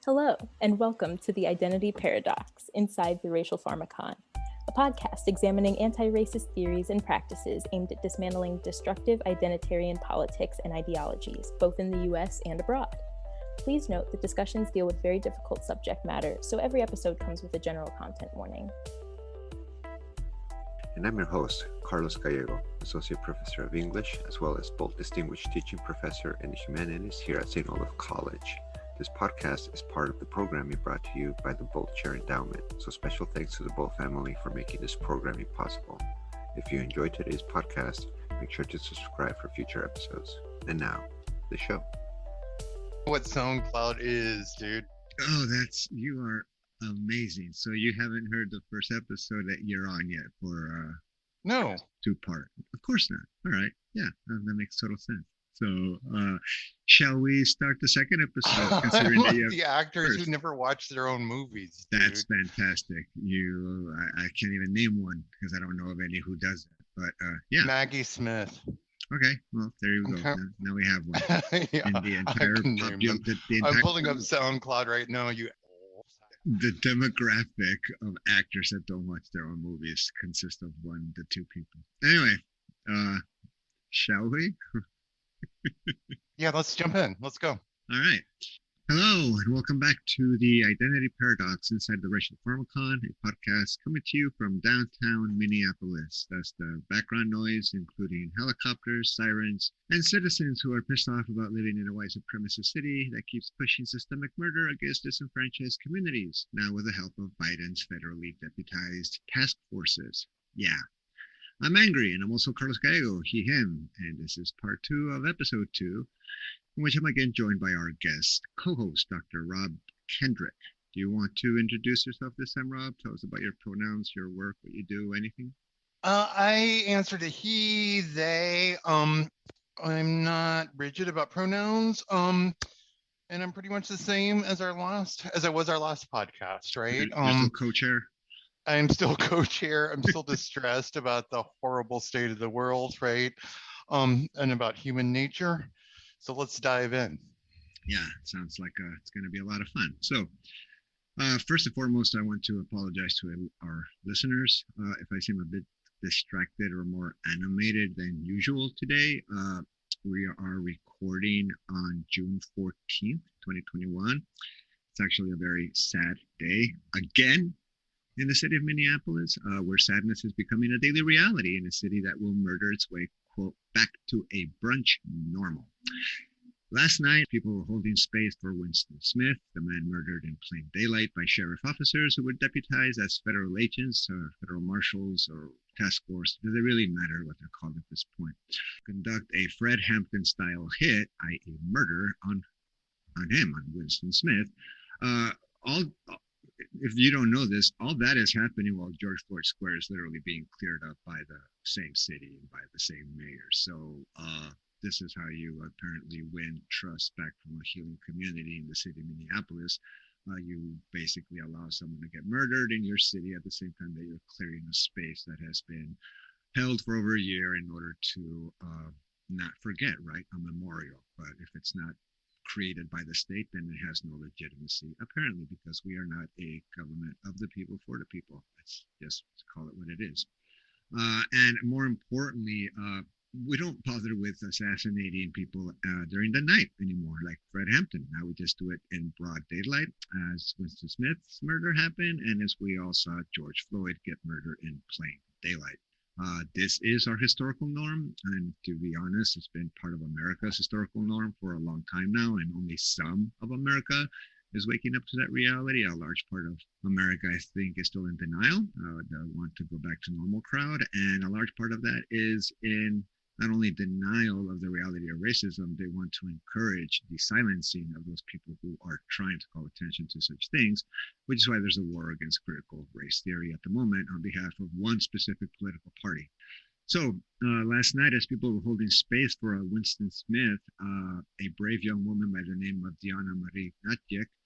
Hello, and welcome to the Identity Paradox inside the Racial Pharmakon, a podcast examining anti-racist theories and practices aimed at dismantling destructive identitarian politics and ideologies, both in the US and abroad. Please note that discussions deal with very difficult subject matter, so every episode comes with a general content warning. And I'm your host, Carlos Gallego, Associate Professor of English, as well as both Distinguished Teaching Professor in the Humanities here at St. Olaf College. This podcast is part of the programming brought to you by the Bolt Chair Endowment, so special thanks to the Bolt family for making this programming possible. If you enjoyed today's podcast, make sure to subscribe for future episodes. And now, the show. What SoundCloud is, dude. Oh, you are amazing. So you haven't heard the first episode that you're on yet for No. two-part? Of course not. All right. Yeah, that makes total sense. So shall we start the second episode? Considering that you have the actors first. who never watch their own movies. That's dude. fantastic. I can't even name one because I don't know of any who does it. But yeah. Maggie Smith. Okay. Well, there you go. Okay. Now we have one. Yeah, And the I entire can name them. I'm pulling up SoundCloud right now. The demographic of actors that don't watch their own movies consists of 1 to 2 people. Anyway, shall we? Yeah, let's jump in. Let's go. All right. Hello, and welcome back to the Identity Paradox inside the Racial Pharmakon, a podcast coming to you from downtown Minneapolis. That's the background noise, including helicopters, sirens, and citizens who are pissed off about living in a white supremacist city that keeps pushing systemic murder against disenfranchised communities, now with the help of Biden's federally deputized task forces. Yeah. I'm angry, and I'm also Carlos Gallego, he, him, and this is part 2 of episode 2, in which I'm again joined by our guest co-host, Dr. Rob Kendrick. Do you want to introduce yourself this time, Rob? Tell us about your pronouns, your work, what you do, anything? I answer to he, they. I'm not rigid about pronouns. And I'm pretty much the same as I was our last podcast, right? You're still co-chair? I'm still co-chair. I'm still distressed about the horrible state of the world, right? And about human nature. So let's dive in. Yeah, it sounds like it's going to be a lot of fun. So first and foremost, I want to apologize to our listeners if I seem a bit distracted or more animated than usual today. We are recording on June 14th, 2021. It's actually a very sad day again in the city of Minneapolis, where sadness is becoming a daily reality in a city that will murder its way, quote, back to a brunch normal. Last night, people were holding space for Winston Smith, the man murdered in plain daylight by sheriff officers who were deputized as federal agents or federal marshals or task force. Does it really matter what they're called at this point? Conduct a Fred Hampton-style hit, i.e. murder, on Winston Smith. If you don't know this, all that is happening while George Floyd Square is literally being cleared up by the same city and by the same mayor. So this is how you apparently win trust back from a healing community in the city of Minneapolis. You basically allow someone to get murdered in your city at the same time that you're clearing a space that has been held for over a year in order to not forget, right? A memorial. But if it's not created by the state, then it has no legitimacy, apparently, because we are not a government of the people for the people. Let's just call it what it is. And more importantly, we don't bother with assassinating people during the night anymore, like Fred Hampton. Now we just do it in broad daylight, as Winston Smith's murder happened, and as we all saw George Floyd get murdered in plain daylight. This is our historical norm, and to be honest, it's been part of America's historical norm for a long time now, and only some of America is waking up to that reality. A large part of America, I think, is still in denial. They want to go back to normal crowd, and a large part of that is in not only denial of the reality of racism, they want to encourage the silencing of those people who are trying to call attention to such things, which is why there's a war against critical race theory at the moment on behalf of one specific political party. So last night, as people were holding space for Winston Smith, a brave young woman by the name of Deona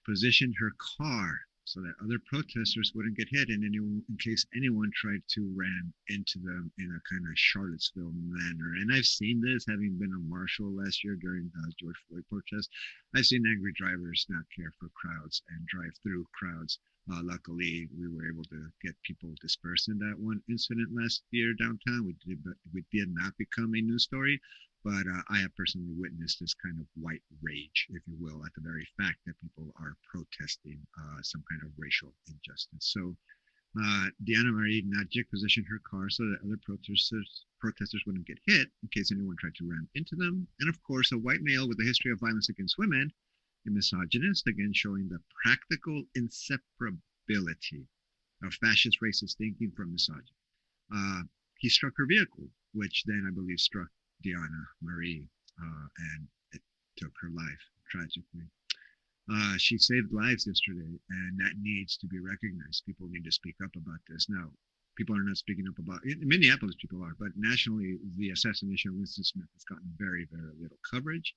positioned her car so that other protesters wouldn't get hit in case anyone tried to ram into them in a kind of Charlottesville manner. And I've seen this, having been a marshal last year during the George Floyd protest. I've seen angry drivers not care for crowds and drive through crowds. Luckily, we were able to get people dispersed in that one incident last year downtown. We did not become a news story, but I have personally witnessed this kind of white rage, if you will, at the very fact that people are protesting some kind of racial injustice. So Deona Marie Nadjic positioned her car so that other protesters wouldn't get hit in case anyone tried to ram into them. And of course, a white male with a history of violence against women, a misogynist, again showing the practical inseparability of fascist racist thinking from misogyny. He struck her vehicle, which then I believe struck Deona Marie, and it took her life, tragically. She saved lives yesterday, and that needs to be recognized. People need to speak up about this. Now, people are not speaking up about it. In Minneapolis, people are, but nationally, the assassination of Winston Smith has gotten very, very little coverage.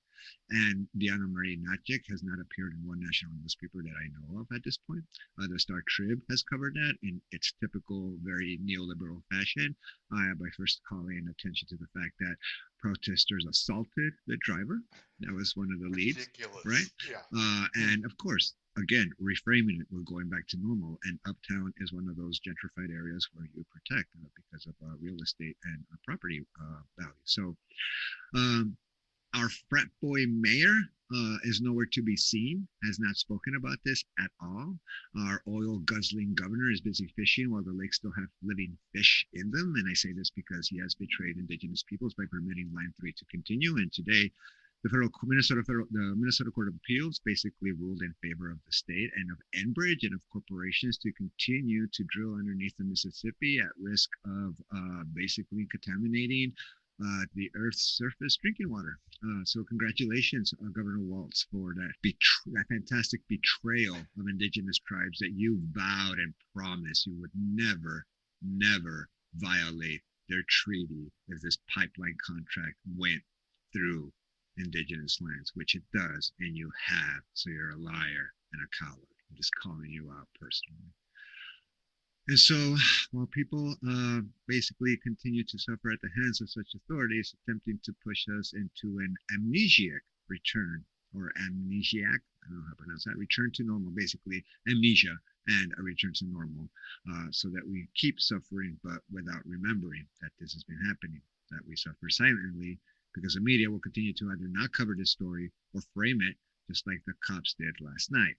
And Deona Marie Nadjic has not appeared in one national newspaper that I know of at this point. The Star Trib has covered that in its typical, very neoliberal fashion by first calling attention to the fact that protesters assaulted the driver. That was one of the leads, ridiculous, right? Yeah. And of course, again, reframing it, we're going back to normal. And Uptown is one of those gentrified areas where you protect because of real estate and property value. So our frat boy mayor is nowhere to be seen, has not spoken about this at all. Our oil guzzling governor is busy fishing while the lakes still have living fish in them. And I say this because he has betrayed indigenous peoples by permitting Line 3 to continue. And today, the Minnesota Court of Appeals basically ruled in favor of the state and of Enbridge and of corporations to continue to drill underneath the Mississippi at risk of basically contaminating the Earth's surface drinking water. So congratulations, Governor Walz, for that fantastic betrayal of indigenous tribes that you vowed and promised you would never, never violate their treaty if this pipeline contract went through indigenous lands, which it does, and you have. So you're a liar and a coward. I'm just calling you out personally. And so while people basically continue to suffer at the hands of such authorities attempting to push us into an amnesiac return, or amnesiac, I don't know how to pronounce that, return to normal, basically amnesia and a return to normal, so that we keep suffering but without remembering that this has been happening, that we suffer silently because the media will continue to either not cover this story or frame it just like the cops did last night.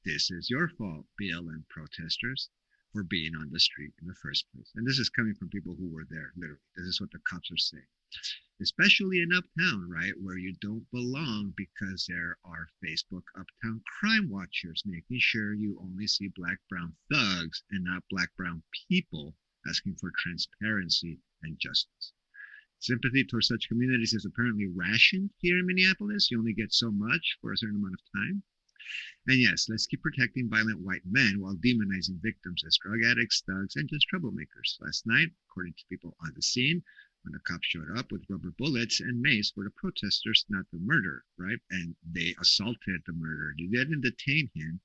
This is your fault, BLM protesters, for being on the street in the first place. And this is coming from people who were there, literally. This is what the cops are saying. Especially in Uptown, right, where you don't belong because there are Facebook Uptown crime watchers making sure you only see black, brown thugs and not black, brown people asking for transparency and justice. Sympathy towards such communities is apparently rationed here in Minneapolis. You only get so much for a certain amount of time. And yes, let's keep protecting violent white men while demonizing victims as drug addicts, thugs, and just troublemakers. Last night, according to people on the scene, when the cops showed up with rubber bullets and mace for the protesters, not the murderer, right? And they assaulted the murderer. They didn't detain him.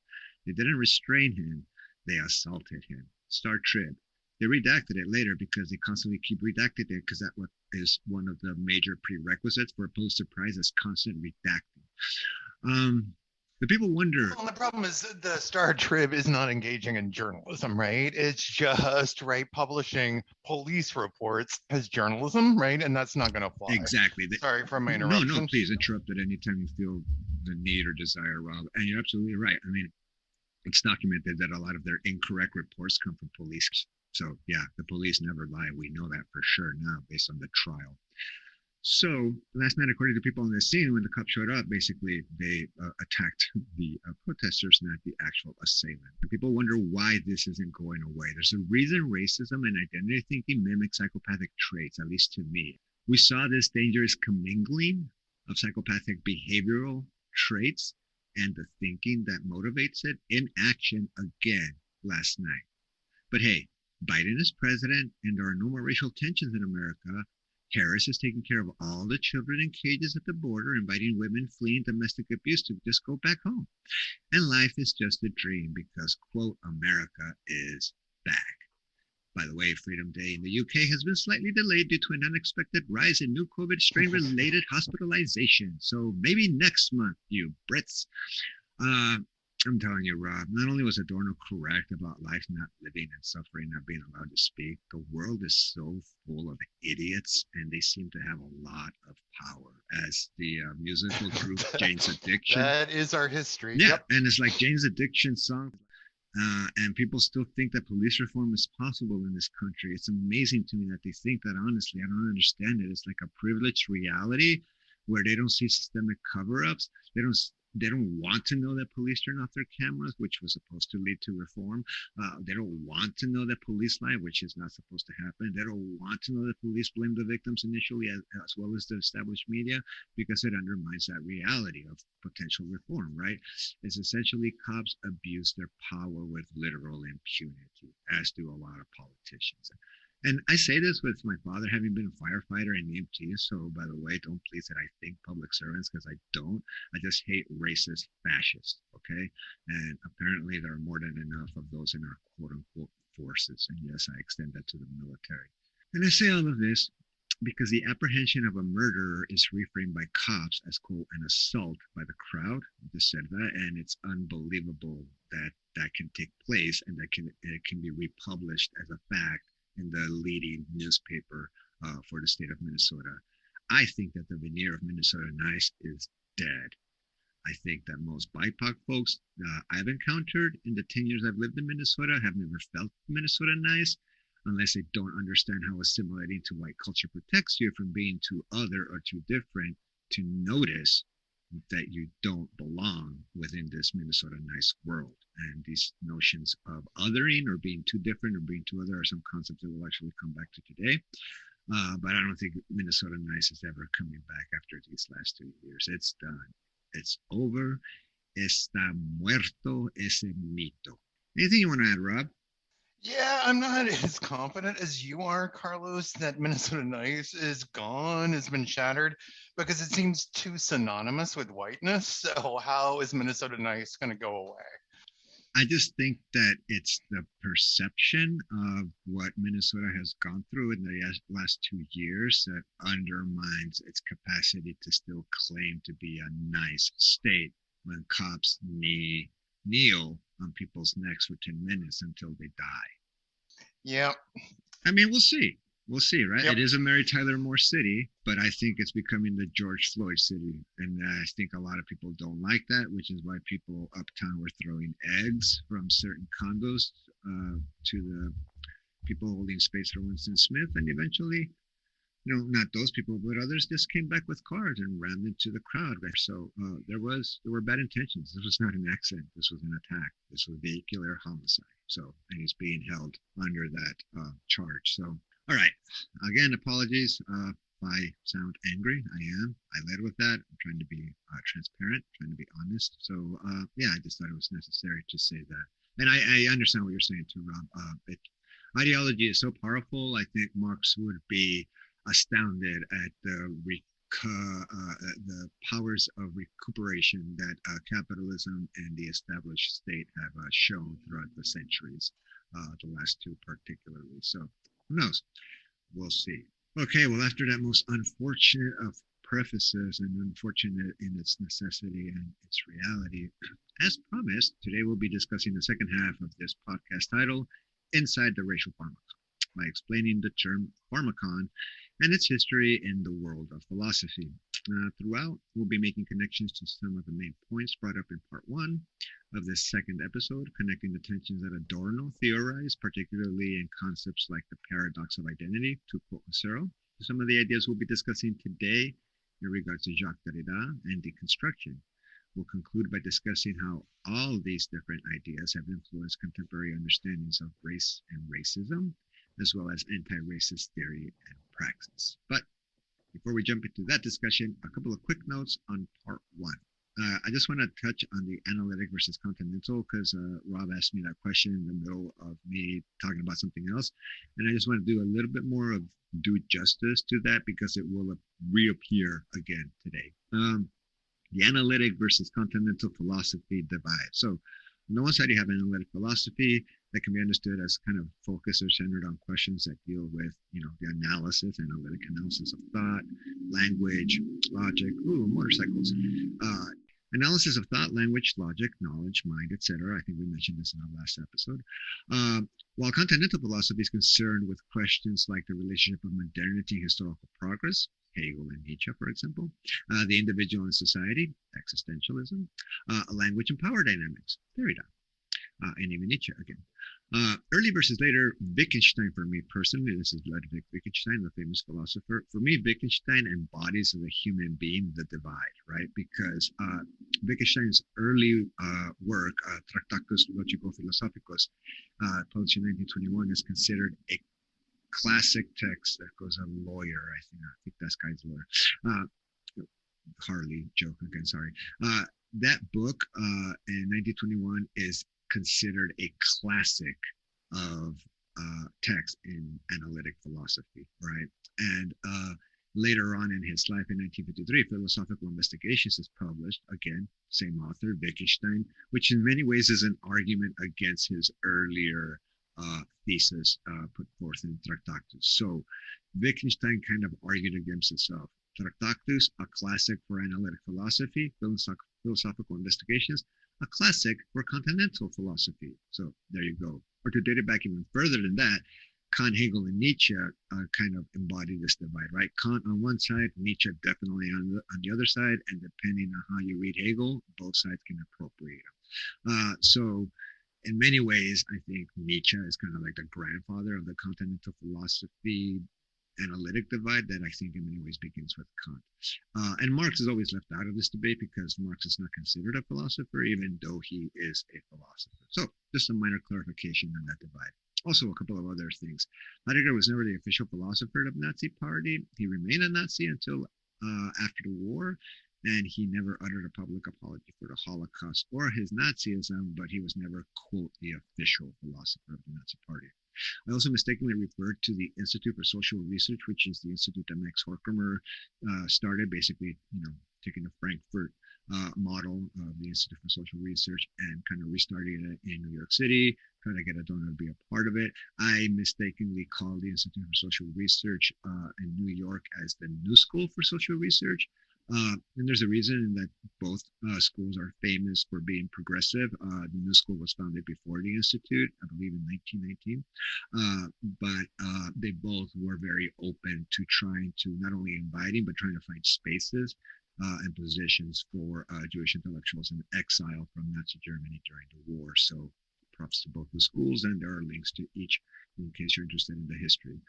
They didn't restrain him. They assaulted him. Star Trib. They redacted it later because they constantly keep redacting it because that is one of the major prerequisites for a Pulitzer Prize is constant redacting. The people wonder. Well, the problem is the Star Trib is not engaging in journalism, right? It's just, right, publishing police reports as journalism, right? And that's not going to fly. Exactly. Sorry for my interruption. No, please interrupt at any time you feel the need or desire, Rob. And you're absolutely right. I mean, it's documented that a lot of their incorrect reports come from police. So, yeah, the police never lie. We know that for sure now based on the trial. So last night, according to people on the scene, when the cops showed up, basically they attacked the protesters, not the actual assailant. And people wonder why this isn't going away. There's a reason racism and identity thinking mimic psychopathic traits, at least to me. We saw this dangerous commingling of psychopathic behavioral traits and the thinking that motivates it in action again last night. But hey, Biden is president and there are no more racial tensions in America. Harris is taking care of all the children in cages at the border, inviting women fleeing domestic abuse to just go back home. And life is just a dream because, quote, America is back. By the way, Freedom Day in the UK has been slightly delayed due to an unexpected rise in new COVID strain-related hospitalization. So maybe next month, you Brits. I'm telling you, Rob, not only was Adorno correct about life not living and suffering not being allowed to speak, the world is so full of idiots and they seem to have a lot of power. As the musical group Jane's Addiction. That is our history. Yeah, Yep. and it's like Jane's Addiction song. And people still think that police reform is possible in this country. It's amazing to me that they think that. Honestly, I don't understand it. It's like a privileged reality where they don't see systemic cover-ups. They don't want to know that police turn off their cameras, which was supposed to lead to reform. They don't want to know that police lie, which is not supposed to happen. They don't want to know that police blame the victims initially, as well as the established media, because it undermines that reality of potential reform, right? It's essentially cops abuse their power with literal impunity, as do a lot of politicians. And I say this with my father having been a firefighter and EMT. So, by the way, don't please that I think public servants, because I don't. I just hate racist fascists, okay? And apparently there are more than enough of those in our quote-unquote forces. And yes, I extend that to the military. And I say all of this because the apprehension of a murderer is reframed by cops as, quote, an assault by the crowd. I just said that, and it's unbelievable that that can take place and that it can be republished as a fact in the leading newspaper for the state of Minnesota. I think that the veneer of Minnesota nice is dead. I think that most BIPOC folks I've encountered in the 10 years I've lived in Minnesota have never felt Minnesota nice unless they don't understand how assimilating to white culture protects you from being too other or too different to notice that you don't belong within this Minnesota nice world. And these notions of othering or being too different or being too other are some concepts that we'll actually come back to today. But I don't think Minnesota nice is ever coming back after these last 2 years. It's done. It's over. Está muerto ese mito. Anything you want to add, Rob? Yeah, I'm not as confident as you are, Carlos, that Minnesota nice is gone, has been shattered, because it seems too synonymous with whiteness. So how is Minnesota nice going to go away? I just think that it's the perception of what Minnesota has gone through in the last 2 years that undermines its capacity to still claim to be a nice state when cops kneel on people's necks for 10 minutes until they die. Yeah. I mean, we'll see. We'll see, right? Yep. It is a Mary Tyler Moore city, but I think it's becoming the George Floyd city. And I think a lot of people don't like that, which is why people uptown were throwing eggs from certain condos to the people holding space for Winston Smith. And eventually, not those people, but others just came back with cars and rammed into the crowd. So there were bad intentions. This was not an accident. This was an attack. This was vehicular homicide. So, and he's being held under that charge. So, all right. Again, apologies if I sound angry. I am. I led with that. I'm trying to be transparent, trying to be honest. So, yeah, I just thought it was necessary to say that. And I understand what you're saying too, Rob. Ideology is so powerful. I think Marx would be astounded at the powers of recuperation that capitalism and the established state have shown throughout the centuries, the last two particularly. So who knows? We'll see. Okay, well, after that most unfortunate of prefaces and unfortunate in its necessity and its reality, as promised, today we'll be discussing the second half of this podcast title, Inside the Racial Pharmakon, by explaining the term pharmakon and its history in the world of philosophy. Throughout, we'll be making connections to some of the main points brought up in part one of this second episode, connecting the tensions that Adorno theorized, particularly in concepts like the paradox of identity, to quote Husserl, to some of the ideas we'll be discussing today in regards to Jacques Derrida and deconstruction. We'll conclude by discussing how all these different ideas have influenced contemporary understandings of race and racism, as well as anti-racist theory and praxis. But before we jump into that discussion, a couple of quick notes on part one. I just want to touch on the analytic versus continental because Rob asked me that question in the middle of me talking about something else. And I just want to do a little bit more of do justice to that because it will reappear again today. The analytic versus continental philosophy divide. So on the one side, you have analytic philosophy that can be understood as kind of focused or centered on questions that deal with, the analytic analysis of thought, language, logic, motorcycles, analysis of thought, language, logic, knowledge, mind, etc. I think we mentioned this in our last episode. While continental philosophy is concerned with questions like the relationship of modernity, historical progress, Hegel and Nietzsche, for example, the individual and society, existentialism, language and power dynamics, Derrida, and even Nietzsche again. Early versus later, Wittgenstein for me personally, this is Ludwig Wittgenstein, the famous philosopher. For me, Wittgenstein embodies as a human being the divide, right? Because Wittgenstein's early work, Tractatus Logico-Philosophicus, published in 1921, is considered a classic text that goes a lawyer. I think that guy's a lawyer. Harley joke again, sorry. That book in 1921 is considered a classic of text in analytic philosophy, right? And later on in his life in 1953, Philosophical Investigations is published, again, same author, Wittgenstein, which in many ways is an argument against his earlier thesis put forth in Tractatus. So Wittgenstein kind of argued against himself. Tractatus, a classic for analytic philosophy, Philosophical Investigations, a classic for continental philosophy. So there you go. Or to date it back even further than that, Kant, Hegel, and Nietzsche kind of embody this divide, right? Kant on one side, Nietzsche definitely on the other side, and depending on how you read Hegel, both sides can appropriate him. So in many ways, I think Nietzsche is kind of like the grandfather of the continental philosophy analytic divide that I think in many ways begins with Kant. And Marx is always left out of this debate because Marx is not considered a philosopher, even though he is a philosopher. So just a minor clarification on that divide. Also, a couple of other things. Heidegger was never the official philosopher of the Nazi Party. He remained a Nazi until after the war, and he never uttered a public apology for the Holocaust or his Nazism, but he was never, quote, the official philosopher of the Nazi Party. I also mistakenly referred to the Institute for Social Research, which is the institute that Max Horkheimer started, basically, taking the Frankfurt model of the Institute for Social Research and kind of restarting it in New York City, trying to get Adorno to be a part of it. I mistakenly called the Institute for Social Research in New York as the New School for Social Research. And there's a reason that both schools are famous for being progressive. The New School was founded before the Institute, I believe in 1919. But they both were very open to trying to not only inviting, but trying to find spaces and positions for Jewish intellectuals in exile from Nazi Germany during the war. So props to both the schools, and there are links to each in case you're interested in the history.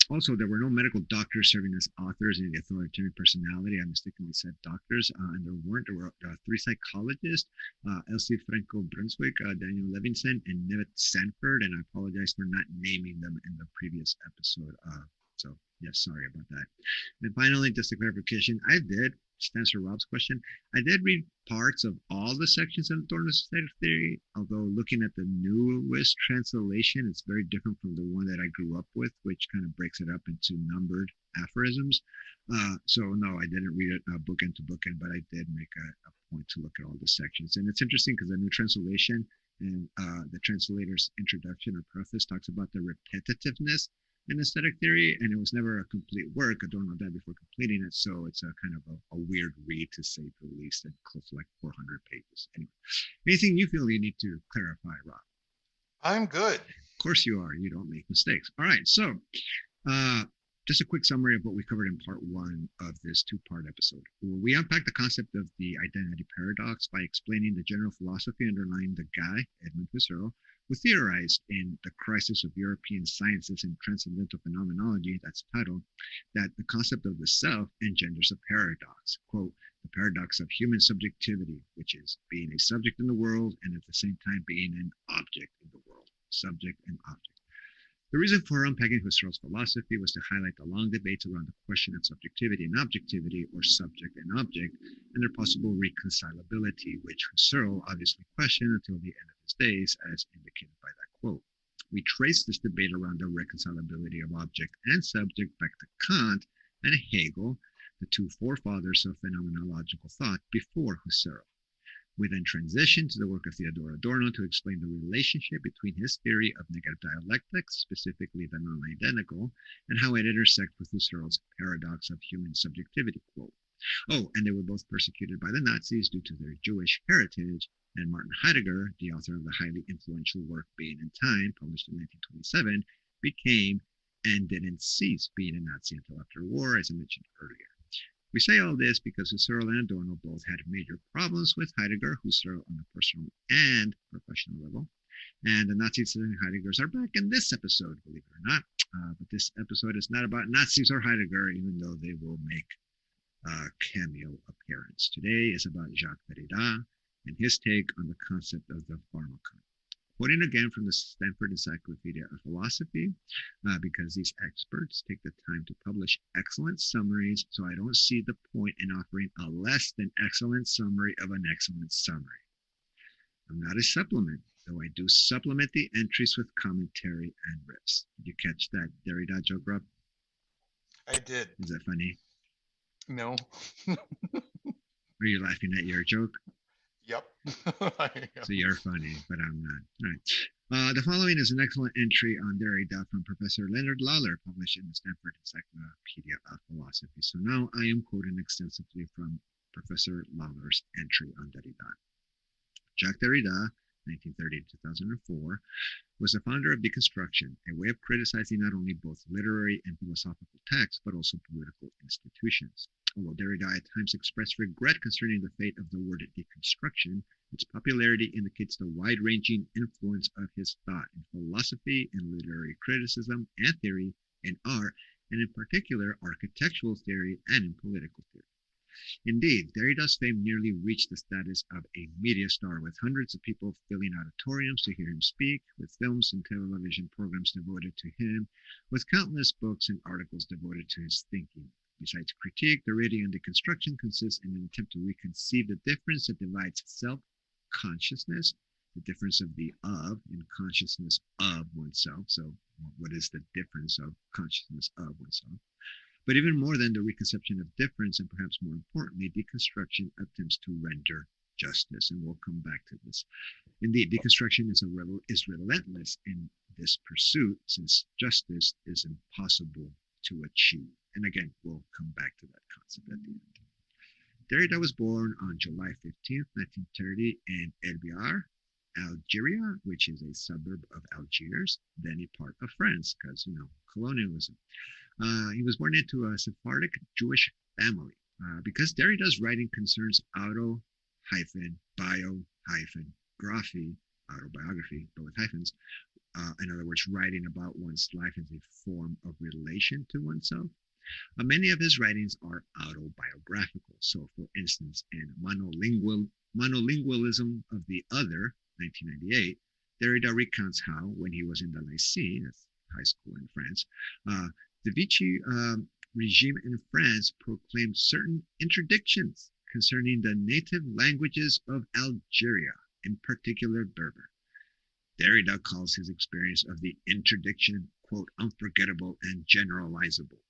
Also, there were no medical doctors serving as authors in the authoritarian personality. I mistakenly said doctors, and there weren't. There were three psychologists, Elsie Franco-Brunswick, Daniel Levinson, and Nevet Sanford, and I apologize for not naming them in the previous episode. So, yes, sorry about that. And finally, just a clarification, I did, just to answer Rob's question, I did read parts of all the sections of Adorno's aesthetic theory, although looking at the newest translation, it's very different from the one that I grew up with, which kind of breaks it up into numbered aphorisms. So no, I didn't read it bookend to bookend, but I did make a point to look at all the sections. And it's interesting because the new translation and the translator's introduction or preface talks about the repetitiveness in aesthetic theory, and it was never a complete work. Adorno died before completing it, so it's a kind of a weird read to say the least, and close to like 400 pages. Anyway, anything you feel you need to clarify, Rob? I'm good. Of course you are. You don't make mistakes. All right, so just a quick summary of what we covered in part one of this two-part episode. We unpacked the concept of the identity paradox by explaining the general philosophy underlying the guy, Edmund Husserl, who theorized in The Crisis of European Sciences and Transcendental Phenomenology, that's titled, that the concept of the self engenders a paradox, quote, the paradox of human subjectivity, which is being a subject in the world and at the same time being an object in the world, subject and object. The reason for unpacking Husserl's philosophy was to highlight the long debates around the question of subjectivity and objectivity, or subject and object, and their possible reconcilability, which Husserl obviously questioned until the end of his days, as indicated by that quote. We trace this debate around the reconcilability of object and subject back to Kant and Hegel, the two forefathers of phenomenological thought before Husserl. We then transition to the work of Theodor Adorno to explain the relationship between his theory of negative dialectics, specifically the non-identical, and how it intersects with Husserl's paradox of human subjectivity, quote. Oh, and they were both persecuted by the Nazis due to their Jewish heritage, and Martin Heidegger, the author of the highly influential work Being and Time, published in 1927, became and didn't cease being a Nazi until after the war, as I mentioned earlier. We say all this because Husserl and Adorno both had major problems with Heidegger, Husserl on a personal and professional level. And the Nazis and Heideggers are back in this episode, believe it or not. But this episode is not about Nazis or Heidegger, even though they will make a cameo appearance. Today is about Jacques Derrida and his take on the concept of the pharmakon. Quoting again from the Stanford Encyclopedia of Philosophy, because these experts take the time to publish excellent summaries, so I don't see the point in offering a less than excellent summary of an excellent summary. I'm not a supplement, though I do supplement the entries with commentary and riffs. Did you catch that Derrida joke, Rob? I did. Is that funny? No. Are you laughing at your joke? Yep. So you're funny, but I'm not. All right. The following is an excellent entry on Derrida from Professor Leonard Lawler, published in the Stanford Encyclopedia of Philosophy. So now I am quoting extensively from Professor Lawler's entry on Derrida. Jacques Derrida, 1930 to 2004, was the founder of Deconstruction, a way of criticizing not only both literary and philosophical texts, but also political institutions. Although Derrida at times expressed regret concerning the fate of the word deconstruction, its popularity indicates the wide-ranging influence of his thought in philosophy, in literary criticism and theory, in art, and in particular architectural theory and in political theory. Indeed, Derrida's fame nearly reached the status of a media star, with hundreds of people filling auditoriums to hear him speak, with films and television programs devoted to him, with countless books and articles devoted to his thinking. Besides critique, Derridian deconstruction consists in an attempt to reconceive the difference that divides self-consciousness, the difference of the of in consciousness of oneself. So what is the difference of consciousness of oneself? But even more than the reconception of difference, and perhaps more importantly, deconstruction attempts to render justice, and we'll come back to this. Indeed, deconstruction is relentless in this pursuit, since justice is impossible to achieve. And again, we'll come back to that concept at the end. Derrida was born on July 15th, 1930 in Elbiar, Algeria, which is a suburb of Algiers, then a part of France, because, colonialism. He was born into a Sephardic Jewish family. Because Derrida's writing concerns auto-bio-graphy, autobiography, but with hyphens, in other words, writing about one's life as a form of relation to oneself, many of his writings are autobiographical. So, for instance, in Monolingualism of the Other, 1998, Derrida recounts how, when he was in the lycée, that's high school in France, the Vichy regime in France proclaimed certain interdictions concerning the native languages of Algeria, in particular Berber. Derrida calls his experience of the interdiction, quote, unforgettable and generalizable.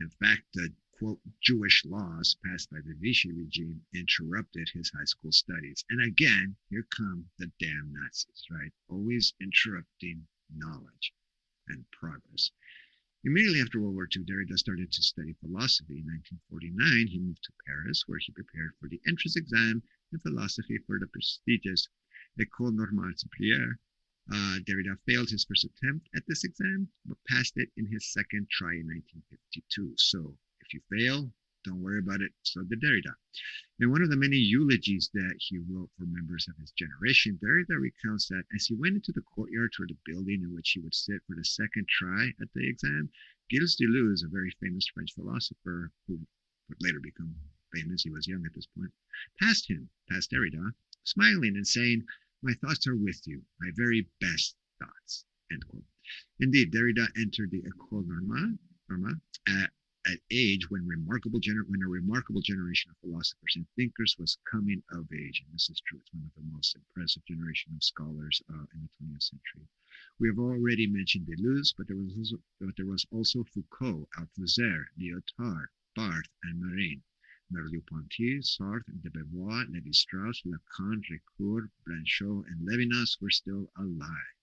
In fact, the, quote, Jewish laws passed by the Vichy regime interrupted his high school studies. And again, here come the damn Nazis, right? Always interrupting knowledge and progress. Immediately after World War II, Derrida started to study philosophy. In 1949, he moved to Paris, where he prepared for the entrance exam in philosophy for the prestigious École Normale Supérieure. Derrida failed his first attempt at this exam, but passed it in his second try in 1952. So if you fail, don't worry about it. So did Derrida. In one of the many eulogies that he wrote for members of his generation, Derrida recounts that as he went into the courtyard toward the building in which he would sit for the second try at the exam, Gilles Deleuze, a very famous French philosopher who would later become famous, he was young at this point, passed Derrida, smiling and saying, "My thoughts are with you, my very best thoughts," end quote. Indeed, Derrida entered the École Normale at an age when a remarkable generation of philosophers and thinkers was coming of age. And this is true. It's one of the most impressive generation of scholars in the 20th century. We have already mentioned Deleuze, but there was also Foucault, Althusser, Lyotard, Barthes, and Marin. Merleau-Ponty, Sartre, de Beauvoir, Lévi-Strauss, Lacan, Ricoeur, Blanchot, and Levinas were still alive.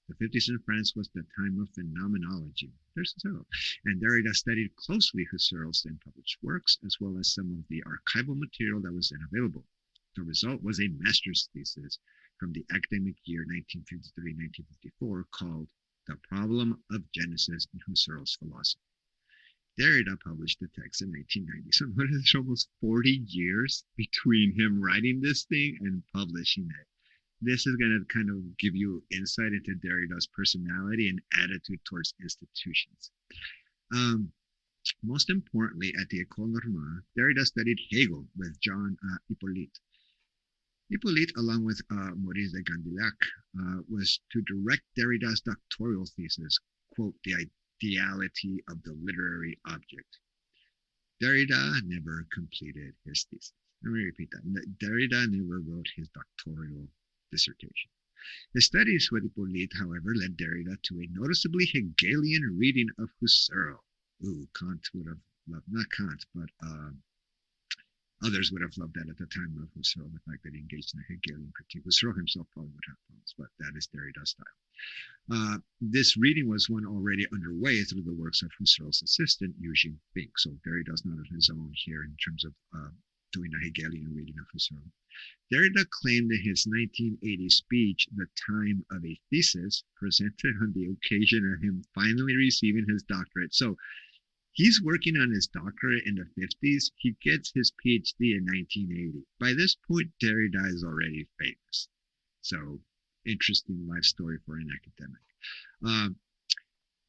The 50s in France was the time of phenomenology. There's Husserl. And Derrida studied closely Husserl's then published works, as well as some of the archival material that was then available. The result was a master's thesis from the academic year 1953-1954 called The Problem of Genesis in Husserl's Philosophy. Derrida published the text in 1990. So what is almost 40 years between him writing this thing and publishing it. This is going to kind of give you insight into Derrida's personality and attitude towards institutions. Most importantly, at the École Normale, Derrida studied Hegel with Jean Hippolyte. Hippolyte, along with Maurice de Candillac, was to direct Derrida's doctoral thesis, quote, the ideality of the literary object. Derrida never completed his thesis. Let me repeat that. Derrida never wrote his doctoral dissertation. His studies with Hippolyte, however, led Derrida to a noticeably Hegelian reading of Husserl. Kant would have loved, not Kant, but others would have loved that at the time of Husserl, the fact that he engaged in a Hegelian critique. Husserl himself probably would have problems, but that is Derrida's style. This reading was one already underway through the works of Husserl's assistant, Eugene Fink. So Derrida's not on his own here in terms of doing a Hegelian reading of Husserl. Derrida claimed in his 1980 speech, The Time of a Thesis, presented on the occasion of him finally receiving his doctorate. So he's working on his doctorate in the 50s. He gets his PhD in 1980. By this point, Derrida is already famous. So interesting life story for an academic.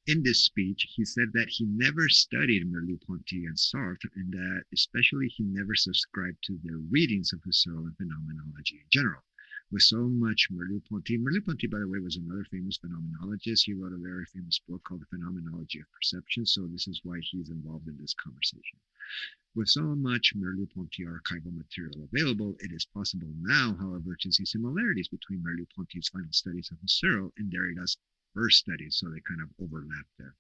In this speech, he said that he never studied Merleau-Ponty and Sartre, and that especially he never subscribed to their readings of Husserl and phenomenology in general. With so much Merleau-Ponty, by the way, was another famous phenomenologist. He wrote a very famous book called The Phenomenology of Perception, so this is why he's involved in this conversation. With so much Merleau-Ponty archival material available, it is possible now, however, to see similarities between Merleau-Ponty's final studies of Husserl and Derrida's first studies, so they kind of overlap there.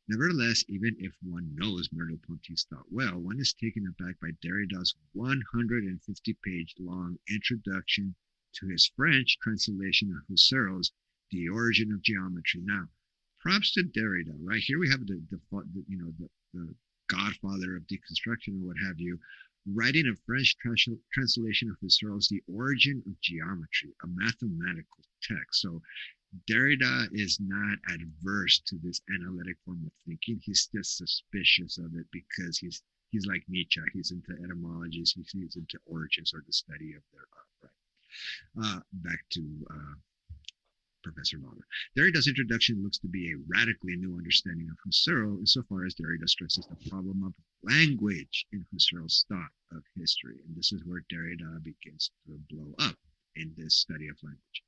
Nevertheless, even if one knows Merleau-Ponty's thought well, one is taken aback by Derrida's 150-page long introduction to his French translation of Husserl's The Origin of Geometry. Now, props to Derrida, right? Here we have the godfather of deconstruction or what have you, writing a French translation of Husserl's The Origin of Geometry, a mathematical text. So Derrida is not adverse to this analytic form of thinking. He's just suspicious of it because he's like Nietzsche. He's into etymologies. He's into origins or the study of their right. Back to Professor Lawler. Derrida's introduction looks to be a radically new understanding of Husserl insofar as Derrida stresses the problem of language in Husserl's thought of history. And this is where Derrida begins to blow up in this study of language.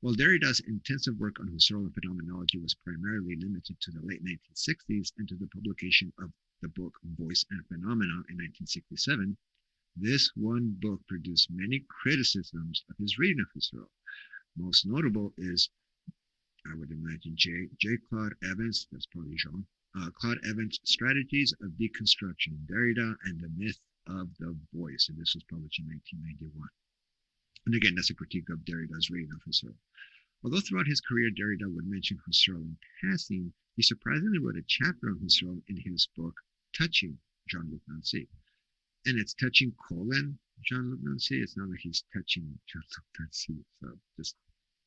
While Derrida's intensive work on Husserl and phenomenology was primarily limited to the late 1960s and to the publication of the book Voice and Phenomena in 1967, this one book produced many criticisms of his reading of Husserl. Most notable is, I would imagine, J. Claude Evans, that's probably Jean, Claude Evans' Strategies of Deconstruction, Derrida and the Myth of the Voice, and this was published in 1991. And again, that's a critique of Derrida's reading of Husserl. Although throughout his career, Derrida would mention Husserl in passing, he surprisingly wrote a chapter on Husserl in his book, Touching Jean-Luc Nancy. And it's touching Jean-Luc Nancy. It's not like he's touching Jean-Luc Nancy. So just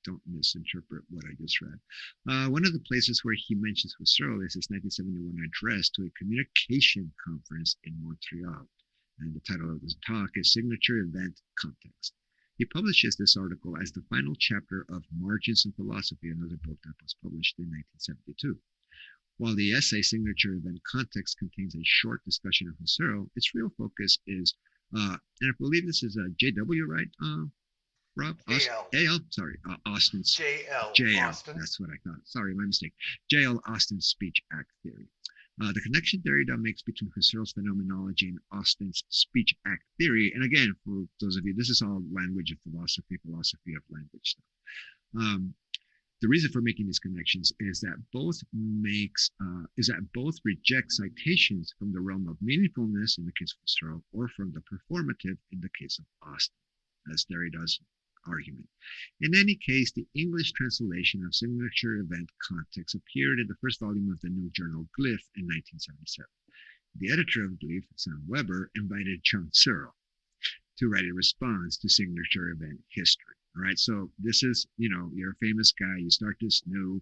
don't misinterpret what I just read. One of the places where he mentions Husserl is his 1971 address to a communication conference in Montreal. And the title of this talk is Signature Event Context. He publishes this article as the final chapter of Margins in Philosophy, another book that was published in 1972. While the essay Signature Event Context contains a short discussion of Husserl, its real focus is, and I believe this is J.W., right? Rob? JL. Austin's. JL. JL. Austin. That's what I thought. Sorry, my mistake. JL. Austin's speech act theory. The connection Derrida makes between Husserl's phenomenology and Austin's speech act theory, and again, for those of you, this is all language of philosophy of language stuff. The reason for making these connections is that both reject citations from the realm of meaningfulness in the case of Husserl, or from the performative in the case of Austin, as Derrida's argument. In any case, the English translation of Signature Event Context appeared in the first volume of the new journal Glyph in 1977. The editor of Glyph, Sam Weber, invited John Searle to write a response to Signature Event History. All right, so this is, you're a famous guy, you start this new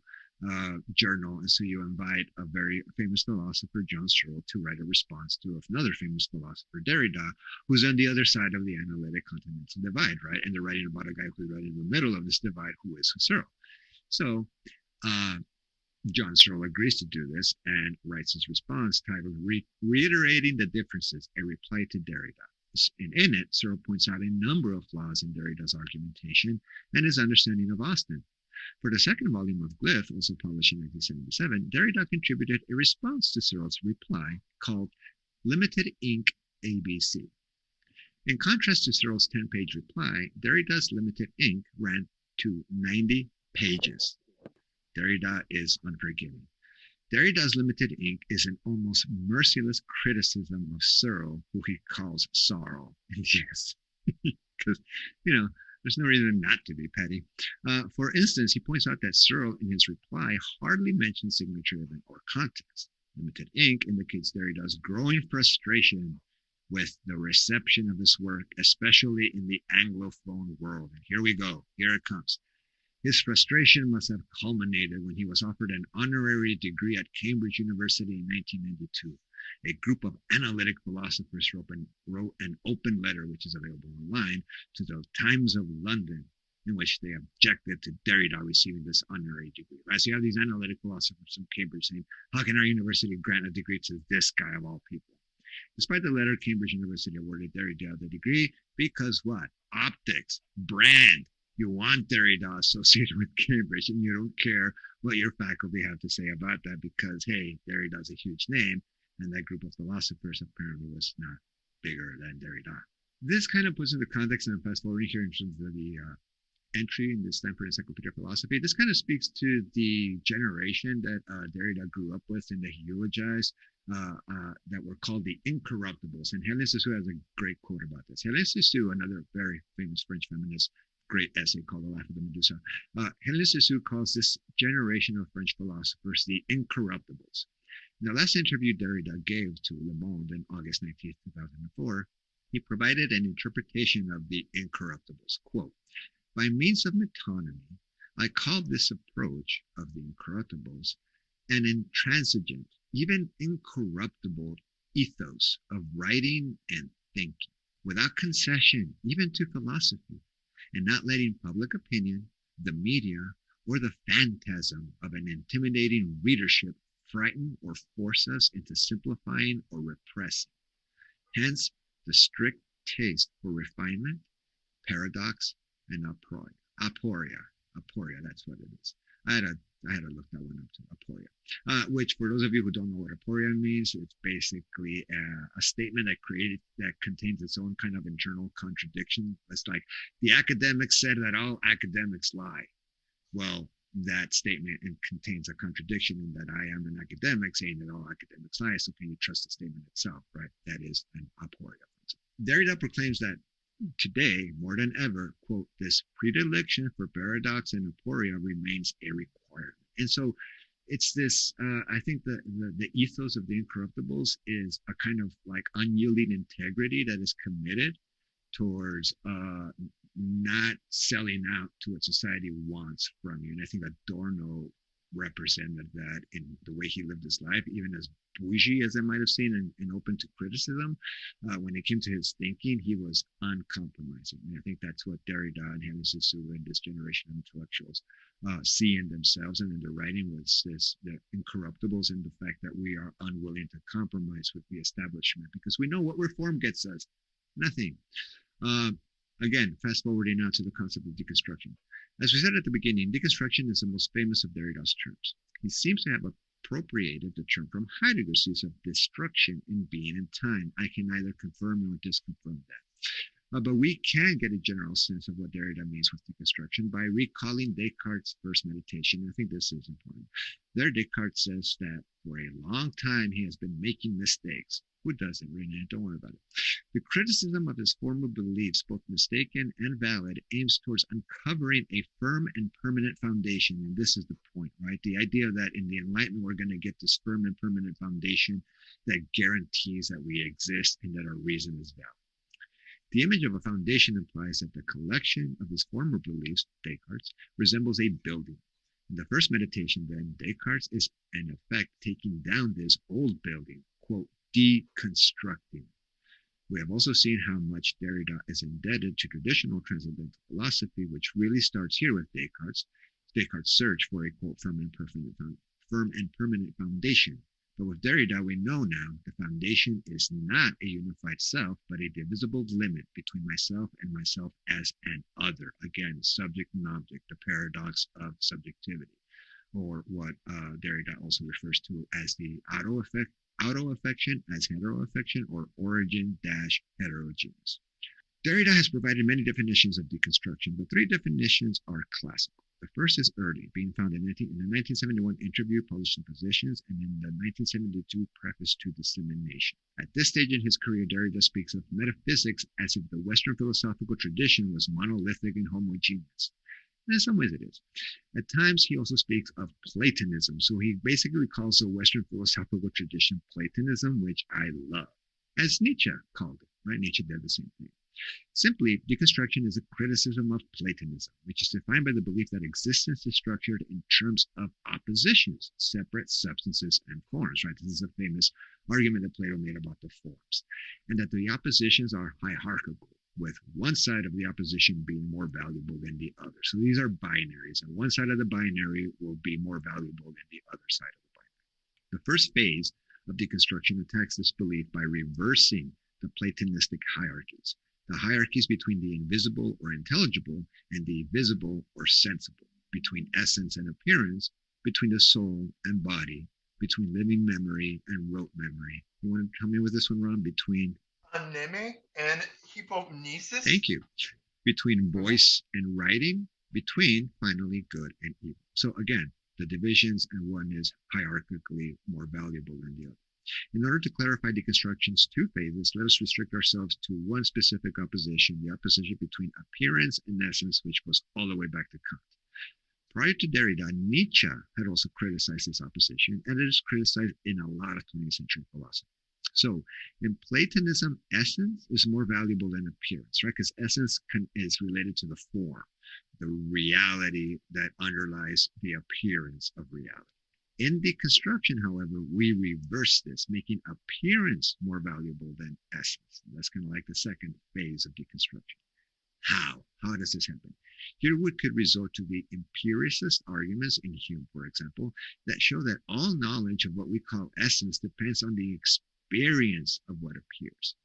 journal, and so you invite a very famous philosopher, John Searle, to write a response to another famous philosopher, Derrida, who's on the other side of the analytic continental divide, right? And they're writing about a guy who's right in the middle of this divide, who is Husserl. So John Searle agrees to do this and writes his response titled Reiterating the Differences, a Reply to Derrida. In it, Searle points out a number of flaws in Derrida's argumentation and his understanding of Austin. For the second volume of Glyph, also published in 1977, Derrida contributed a response to Searle's reply called Limited Ink ABC. In contrast to Searle's 10-page reply, Derrida's Limited Ink ran to 90 pages. Derrida is unforgiving. Derrida's Limited Ink is an almost merciless criticism of Searle, who he calls sorrow. Yes, because, there's no reason not to be petty. For instance, he points out that Searle, in his reply, hardly mentions signature event or context. Limited Ink indicates Derrida's growing frustration with the reception of his work, especially in the Anglophone world. And here we go. Here it comes. His frustration must have culminated when he was offered an honorary degree at Cambridge University in 1992. A group of analytic philosophers wrote an open letter, which is available online, to the Times of London, in which they objected to Derrida receiving this honorary degree. Right? So you have these analytic philosophers from Cambridge saying, how can our university grant a degree to this guy of all people? Despite the letter, Cambridge University awarded Derrida the degree because what? Optics, brand. You want Derrida associated with Cambridge, and you don't care what your faculty have to say about that because, hey, Derrida's a huge name, and that group of philosophers apparently was not bigger than Derrida. This kind of puts into context, and I'm fast forwarding here in terms of the entry in the Stanford Encyclopedia of Philosophy. This kind of speaks to the generation that Derrida grew up with and that he eulogized, that were called the incorruptibles. And Hélène Cixous has a great quote about this. Hélène Cixous, another very famous French feminist, great essay called The Life of the Medusa. Hélène Cixous calls this generation of French philosophers the incorruptibles. In the last interview Derrida gave to Le Monde in August 19, 2004, he provided an interpretation of the incorruptibles. Quote, by means of metonymy, I called this approach of the incorruptibles an intransigent, even incorruptible ethos of writing and thinking, without concession even to philosophy, and not letting public opinion, the media, or the phantasm of an intimidating readership frighten or force us into simplifying or repressing. Hence, the strict taste for refinement, paradox, and aporia. Aporia, that's what it is. I had to look that one up too, aporia. Which, for those of you who don't know what aporia means, it's basically a statement that contains its own kind of internal contradiction. It's like, the academics said that all academics lie. Well, that statement contains a contradiction in that I am an academic saying that all academics lie, so can you trust the statement itself, right? That is an aporia. Derrida proclaims that today, more than ever, quote, this predilection for paradox and aporia remains a requirement. And so it's this, I think the ethos of the incorruptibles is a kind of like unyielding integrity that is committed towards not selling out to what society wants from you. And I think Adorno represented that in the way he lived his life, even as bougie as I might have seen and open to criticism. When it came to his thinking, he was uncompromising. And I think that's what Derrida and Hélène Cixous and this generation of intellectuals see in themselves and in their writing, was the incorruptibles and the fact that we are unwilling to compromise with the establishment because we know what reform gets us. Nothing. Again, fast forwarding now to the concept of deconstruction. As we said at the beginning, deconstruction is the most famous of Derrida's terms. He seems to have appropriated the term from Heidegger's use of destruction in being and time. I can neither confirm nor disconfirm that. But we can get a general sense of what Derrida means with deconstruction by recalling Descartes' first meditation. I think this is important. There, Descartes says that for a long time he has been making mistakes. Who doesn't, Renee? Don't worry about it. The criticism of his former beliefs, both mistaken and valid, aims towards uncovering a firm and permanent foundation. And this is the point, right? The idea that in the Enlightenment, we're going to get this firm and permanent foundation that guarantees that we exist and that our reason is valid. The image of a foundation implies that the collection of his former beliefs, Descartes, resembles a building. In the first meditation, then, Descartes is, in effect, taking down this old building, quote, deconstructing. We have also seen how much Derrida is indebted to traditional transcendental philosophy, which really starts here with Descartes' search for a, quote, firm and permanent foundation. But with Derrida, we know now the foundation is not a unified self, but a divisible limit between myself and myself as an other. Again, subject and object, the paradox of subjectivity, or what Derrida also refers to as the autoaffection as heteroaffection, or origin-heterogenes. Derrida has provided many definitions of deconstruction, but three definitions are classical. The first is early, being found in the 1971 interview published in Positions and in the 1972 preface to Dissemination. At this stage in his career, Derrida speaks of metaphysics as if the Western philosophical tradition was monolithic and homogeneous. And in some ways it is. At times, he also speaks of Platonism, so he basically calls the Western philosophical tradition Platonism, which I love, as Nietzsche called it, right? Nietzsche did the same thing. Simply, deconstruction is a criticism of Platonism, which is defined by the belief that existence is structured in terms of oppositions, separate substances and forms, right? This is a famous argument that Plato made about the forms, and that the oppositions are hierarchical, with one side of the opposition being more valuable than the other. So these are binaries, and one side of the binary will be more valuable than the other side of the binary. The first phase of deconstruction attacks this belief by reversing the Platonistic hierarchies. The hierarchies between the invisible or intelligible and the visible or sensible, between essence and appearance, between the soul and body, between living memory and rote memory. You want to come in with this one, Ron? Between aneme and hypomnesis? Thank you. Between voice and writing, between, finally, good and evil. So again, the divisions, and one is hierarchically more valuable than the other. In order to clarify deconstruction's two phases, let us restrict ourselves to one specific opposition, the opposition between appearance and essence, which goes all the way back to Kant. Prior to Derrida, Nietzsche had also criticized this opposition, and it is criticized in a lot of 20th century philosophy. So, in Platonism, essence is more valuable than appearance, right? Because essence is related to the form, the reality that underlies the appearance of reality. In deconstruction, however, we reverse this, making appearance more valuable than essence. And that's kind of like the second phase of deconstruction. How? How does this happen? Here we could resort to the empiricist arguments in Hume, for example, that show that all knowledge of what we call essence depends on the experience of what appears.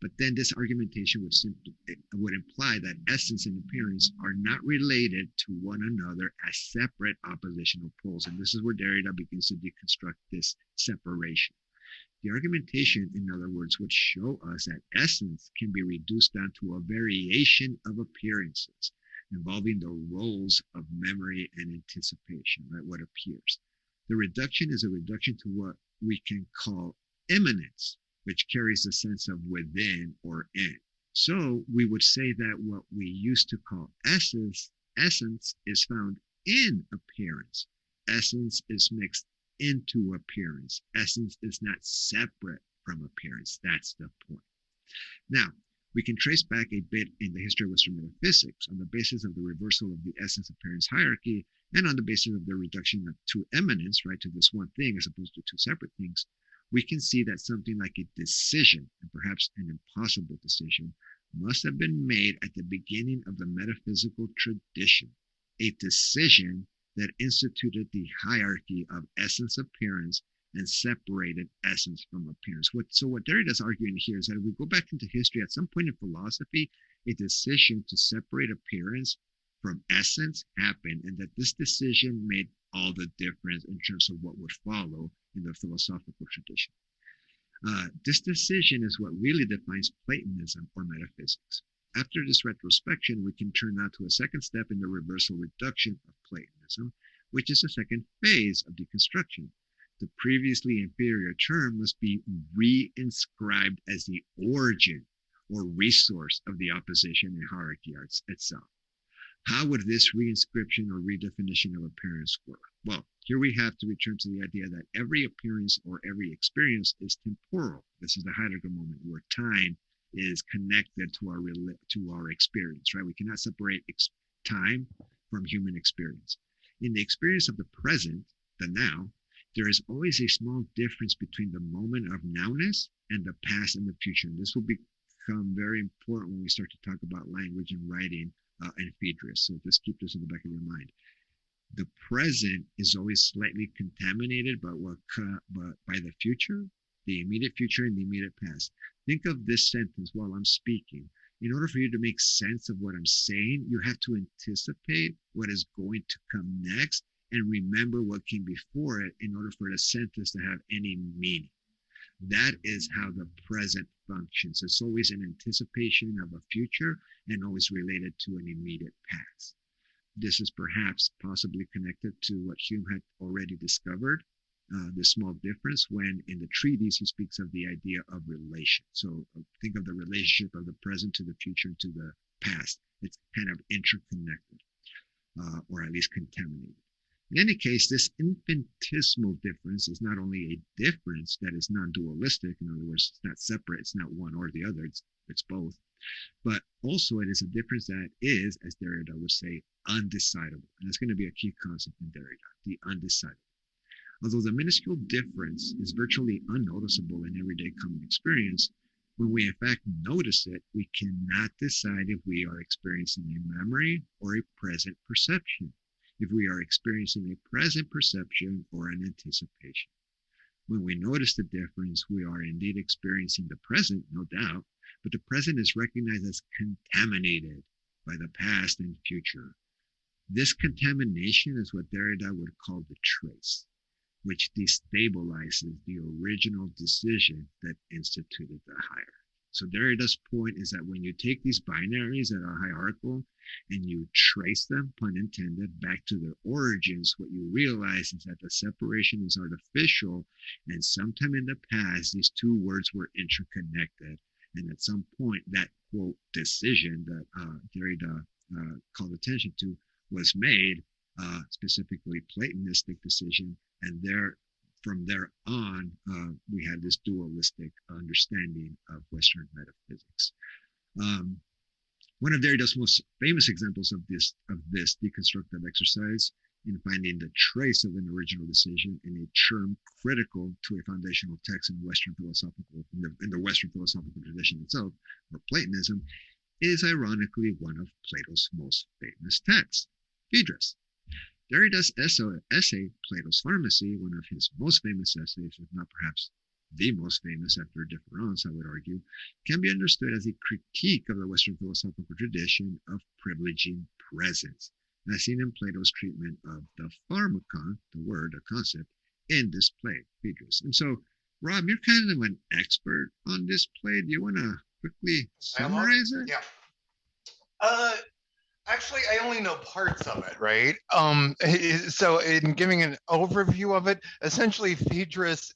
But then this argumentation would imply that essence and appearance are not related to one another as separate oppositional poles. And this is where Derrida begins to deconstruct this separation. The argumentation, in other words, would show us that essence can be reduced down to a variation of appearances involving the roles of memory and anticipation, right? What appears. The reduction is a reduction to what we can call immanence, which carries a sense of within or in. So we would say that what we used to call essence is found in appearance. Essence is mixed into appearance. Essence is not separate from appearance. That's the point. Now, we can trace back a bit in the history of Western metaphysics on the basis of the reversal of the essence-appearance hierarchy, and on the basis of the reduction to immanence, right, to this one thing as opposed to two separate things. We can see that something like a decision, and perhaps an impossible decision, must have been made at the beginning of the metaphysical tradition, a decision that instituted the hierarchy of essence-appearance and separated essence from appearance. So what Derrida is arguing here is that if we go back into history, at some point in philosophy, a decision to separate appearance from essence happened, and that this decision made all the difference in terms of what would follow in the philosophical tradition. This decision is what really defines Platonism or metaphysics. After this retrospection, we can turn now to a second step in the reversal reduction of Platonism, which is the second phase of deconstruction. The previously inferior term must be re-inscribed as the origin or resource of the opposition and hierarchy itself. How would this reinscription or redefinition of appearance work? Well, here we have to return to the idea that every appearance or every experience is temporal. This is the Heidegger moment where time is connected to our experience, right? We cannot separate time from human experience. In the experience of the present, the now, there is always a small difference between the moment of nowness and the past and the future. And this will become very important when we start to talk about language and writing and Phaedrus. So just keep this in the back of your mind. The present is always slightly contaminated by by the future, the immediate future, and the immediate past. Think of this sentence while I'm speaking. In order for you to make sense of what I'm saying, you have to anticipate what is going to come next and remember what came before it in order for the sentence to have any meaning. That is how the present functions. It's always an anticipation of a future and always related to an immediate past. This is perhaps possibly connected to what Hume had already discovered, the small difference when in the treatise he speaks of the idea of relation. So think of the relationship of the present to the future and to the past. It's kind of interconnected, or at least contaminated. In any case, this infinitesimal difference is not only a difference that is non-dualistic, in other words, it's not separate, it's not one or the other, it's both, but also it is a difference that is, as Derrida would say, undecidable. And it's going to be a key concept in Derrida, the undecidable. Although the minuscule difference is virtually unnoticeable in everyday common experience, when we in fact notice it, we cannot decide if we are experiencing a memory or a present perception, if we are experiencing a present perception or an anticipation. When we notice the difference, we are indeed experiencing the present, no doubt, but the present is recognized as contaminated by the past and future. This contamination is what Derrida would call the trace, which destabilizes the original decision that instituted the hierarchy. So Derrida's point is that when you take these binaries that are hierarchical and you trace them, pun intended, back to their origins, what you realize is that the separation is artificial, and sometime in the past, these two words were interconnected. And at some point, that, quote, decision that Derrida called attention to was made, specifically Platonistic decision, and from there on, we had this dualistic understanding of Western metaphysics. One of Derrida's most famous examples of this deconstructive exercise in finding the trace of an original decision in a term critical to a foundational text in the Western philosophical tradition itself, or Platonism, is ironically one of Plato's most famous texts, Phaedrus. Derrida's essay, Plato's Pharmacy, one of his most famous essays, if not perhaps the most famous after Difference, I would argue, can be understood as a critique of the Western philosophical tradition of privileging presence, as seen in Plato's treatment of the pharmakon, the word, a concept, in this play, Phaedrus. And so, Rob, you're kind of an expert on this play. Do you want to quickly summarize it? Yeah. Actually, I only know parts of it, right? So in giving an overview of it, essentially Phaedrus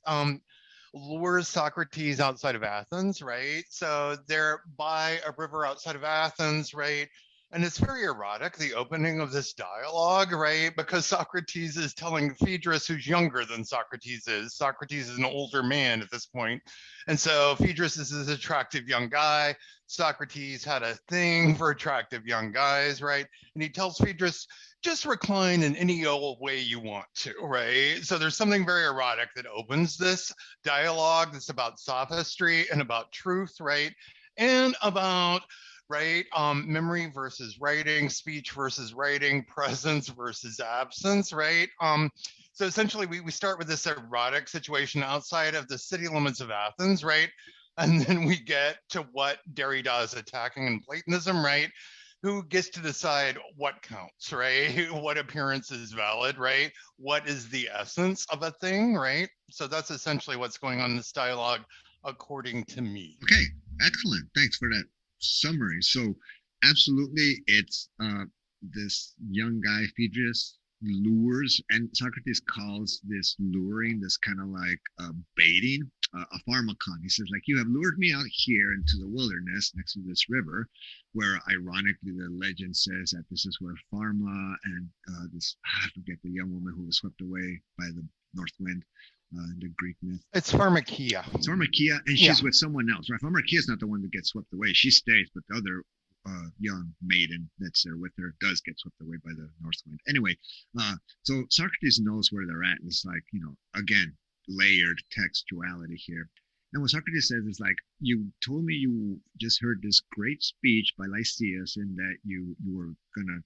lures Socrates outside of Athens, right? So they're by a river outside of Athens, right? And it's very erotic, the opening of this dialogue, right? Because Socrates is telling Phaedrus, who's younger than Socrates is. Socrates is an older man at this point. And so Phaedrus is this attractive young guy. Socrates had a thing for attractive young guys, right? And he tells Phaedrus, just recline in any old way you want to, right? So there's something very erotic that opens this dialogue that's about sophistry and about truth, right? And about memory versus writing, speech versus writing, presence versus absence, right? So essentially we start with this erotic situation outside of the city limits of Athens, right? And then we get to what Derrida is attacking in Platonism, right? Who gets to decide what counts, right? What appearance is valid, right? What is the essence of a thing, right? So that's essentially what's going on in this dialogue, according to me. Okay, excellent. Thanks for that summary. So, absolutely, it's this young guy, Phaedrus, lures, and Socrates calls this luring, this kind of like baiting, a pharmakon. He says, like, you have lured me out here into the wilderness next to this river, where ironically the legend says that this is where Pharma and I forget, the young woman who was swept away by the north wind, the Greek myth. It's Pharmakia. It's Pharmakia, and she's with someone else, right? Pharmakia is not the one that gets swept away. She stays, but the other young maiden that's there with her does get swept away by the north wind. Anyway, so Socrates knows where they're at. And it's like, again, layered textuality here. And what Socrates says is like, you told me you just heard this great speech by Lysias and that you were gonna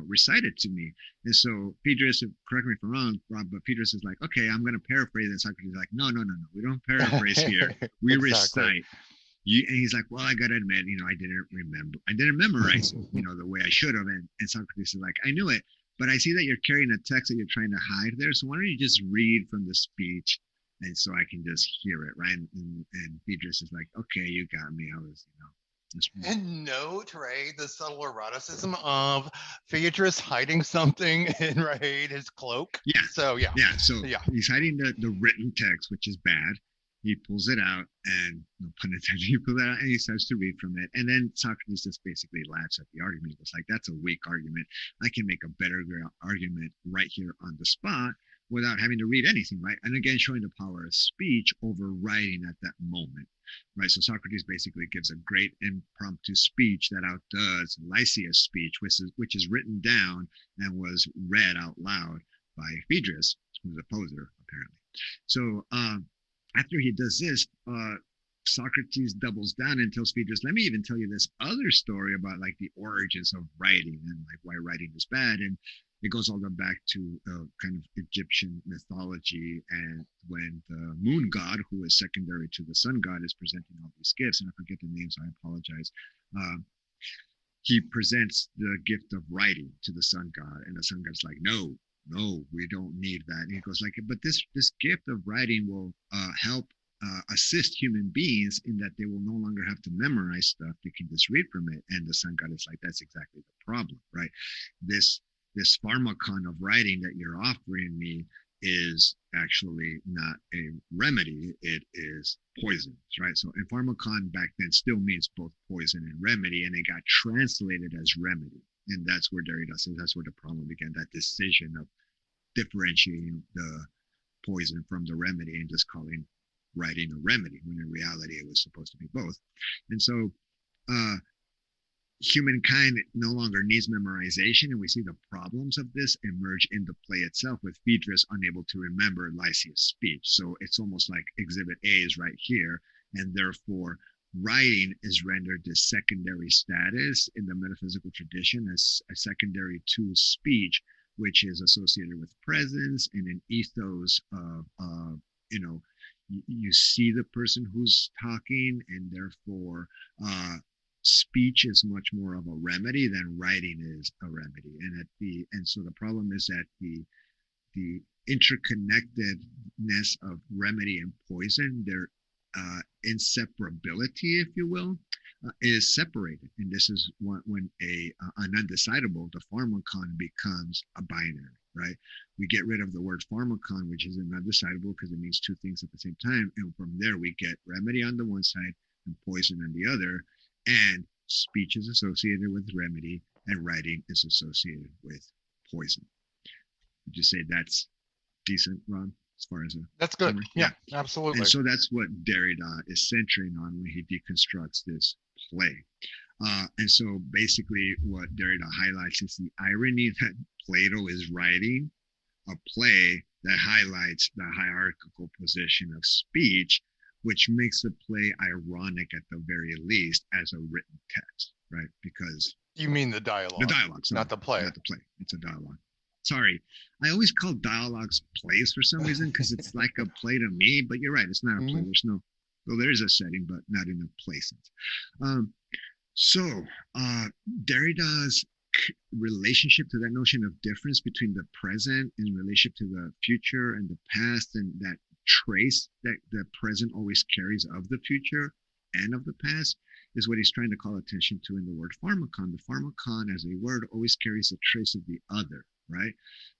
recite it to me. And so Phaedrus, correct me if I'm wrong, Rob, but Phaedrus is like, okay, I'm gonna paraphrase. And Socrates is like, no, we don't paraphrase here. We recite. And he's like, well, I gotta admit, I didn't memorize it, the way I should have. And Socrates is like, I knew it, but I see that you're carrying a text that you're trying to hide there. So why don't you just read from the speech, and so I can just hear it, right? And Phaedrus is like, okay, you got me. I was, And note, right, the subtle eroticism of Phaedrus hiding something in, right, his cloak. Yeah. So he's hiding the written text, which is bad. He pulls it out, and no pun intended, he pulls it out and he starts to read from it. And then Socrates just basically laughs at the argument. He was like, that's a weak argument. I can make a better argument right here on the spot without having to read anything, right? And again, showing the power of speech over writing at that moment, right? So Socrates basically gives a great impromptu speech that outdoes Lysias' speech, which is written down and was read out loud by Phaedrus, who's a poser, apparently. So, after he does this, Socrates doubles down and tells Phaedrus, let me even tell you this other story about like the origins of writing and like why writing is bad. And it goes all the way back to kind of Egyptian mythology, and when the moon god, who is secondary to the sun god, is presenting all these gifts, and I forget the names, I apologize. He presents the gift of writing to the sun god, and the sun god's like, no, we don't need that. And he goes like, but this gift of writing will help assist human beings in that they will no longer have to memorize stuff. They can just read from it. And the sun god is like, that's exactly the problem, right? This pharmakon of writing that you're offering me is actually not a remedy. It is poison, right? So, and pharmakon back then still means both poison and remedy, and it got translated as remedy. And that's where Derrida says that's where the problem began, that decision of differentiating the poison from the remedy and just calling writing a remedy, when in reality it was supposed to be both. And so humankind no longer needs memorization, and we see the problems of this emerge in the play itself, with Phaedrus unable to remember Lysias' speech. So it's almost like Exhibit A is right here, and therefore writing is rendered this secondary status in the metaphysical tradition as a secondary to speech, which is associated with presence and an ethos of, you see the person who's talking, and therefore speech is much more of a remedy than writing is a remedy. And so the problem is that the interconnectedness of remedy and poison, their inseparability, if you will, is separated. And this is when an undecidable, the pharmakon, becomes a binary, right? We get rid of the word pharmakon, which is an undecidable because it means two things at the same time. And from there, we get remedy on the one side and poison on the other. And speech is associated with remedy, and writing is associated with poison. Would you say that's decent, Ron? As far as that's good. Yeah, absolutely. And so that's what Derrida is centering on when he deconstructs this play. And so basically what Derrida highlights is the irony that Plato is writing a play that highlights the hierarchical position of speech, which makes the play ironic at the very least as a written text, right? Because you mean the dialogue? The dialogue, sorry, not the play. Not the play. It's a dialogue. Sorry, I always call dialogues plays for some reason because it's like a play to me. But you're right, it's not a play. There's no Though there is a setting, but not in a place sense. So Derrida's relationship to that notion of difference between the present in relationship to the future and the past, and that trace that the present always carries of the future and of the past, is what he's trying to call attention to in the word pharmakon. The pharmakon as a word always carries a trace of the other, right?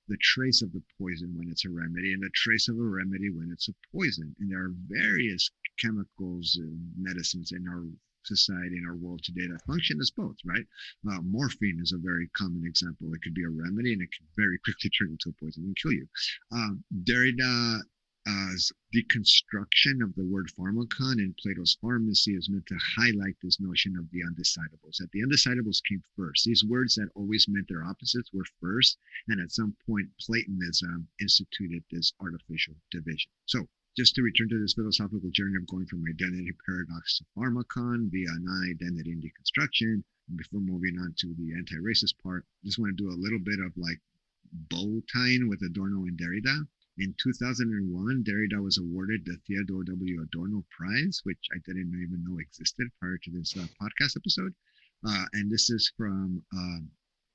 The trace of the poison when it's a remedy, and the trace of a remedy when it's a poison. And there are various chemicals and medicines in our society, in our world today, that function as both, right? Morphine is a very common example. It could be a remedy, and it can very quickly turn into a poison and kill you. Derrida's deconstruction of the word pharmakon in Plato's Pharmacy is meant to highlight this notion of the undecidables. That the undecidables came first. These words that always meant their opposites were first, and at some point Platonism instituted this artificial division. So just to return to this philosophical journey of going from identity paradox to pharmakon via non-identity and deconstruction, and before moving on to the anti-racist part, just want to do a little bit of like bow tying with Adorno and Derrida. In 2001, Derrida was awarded the Theodore W. Adorno Prize, which I didn't even know existed prior to this podcast episode. And this is from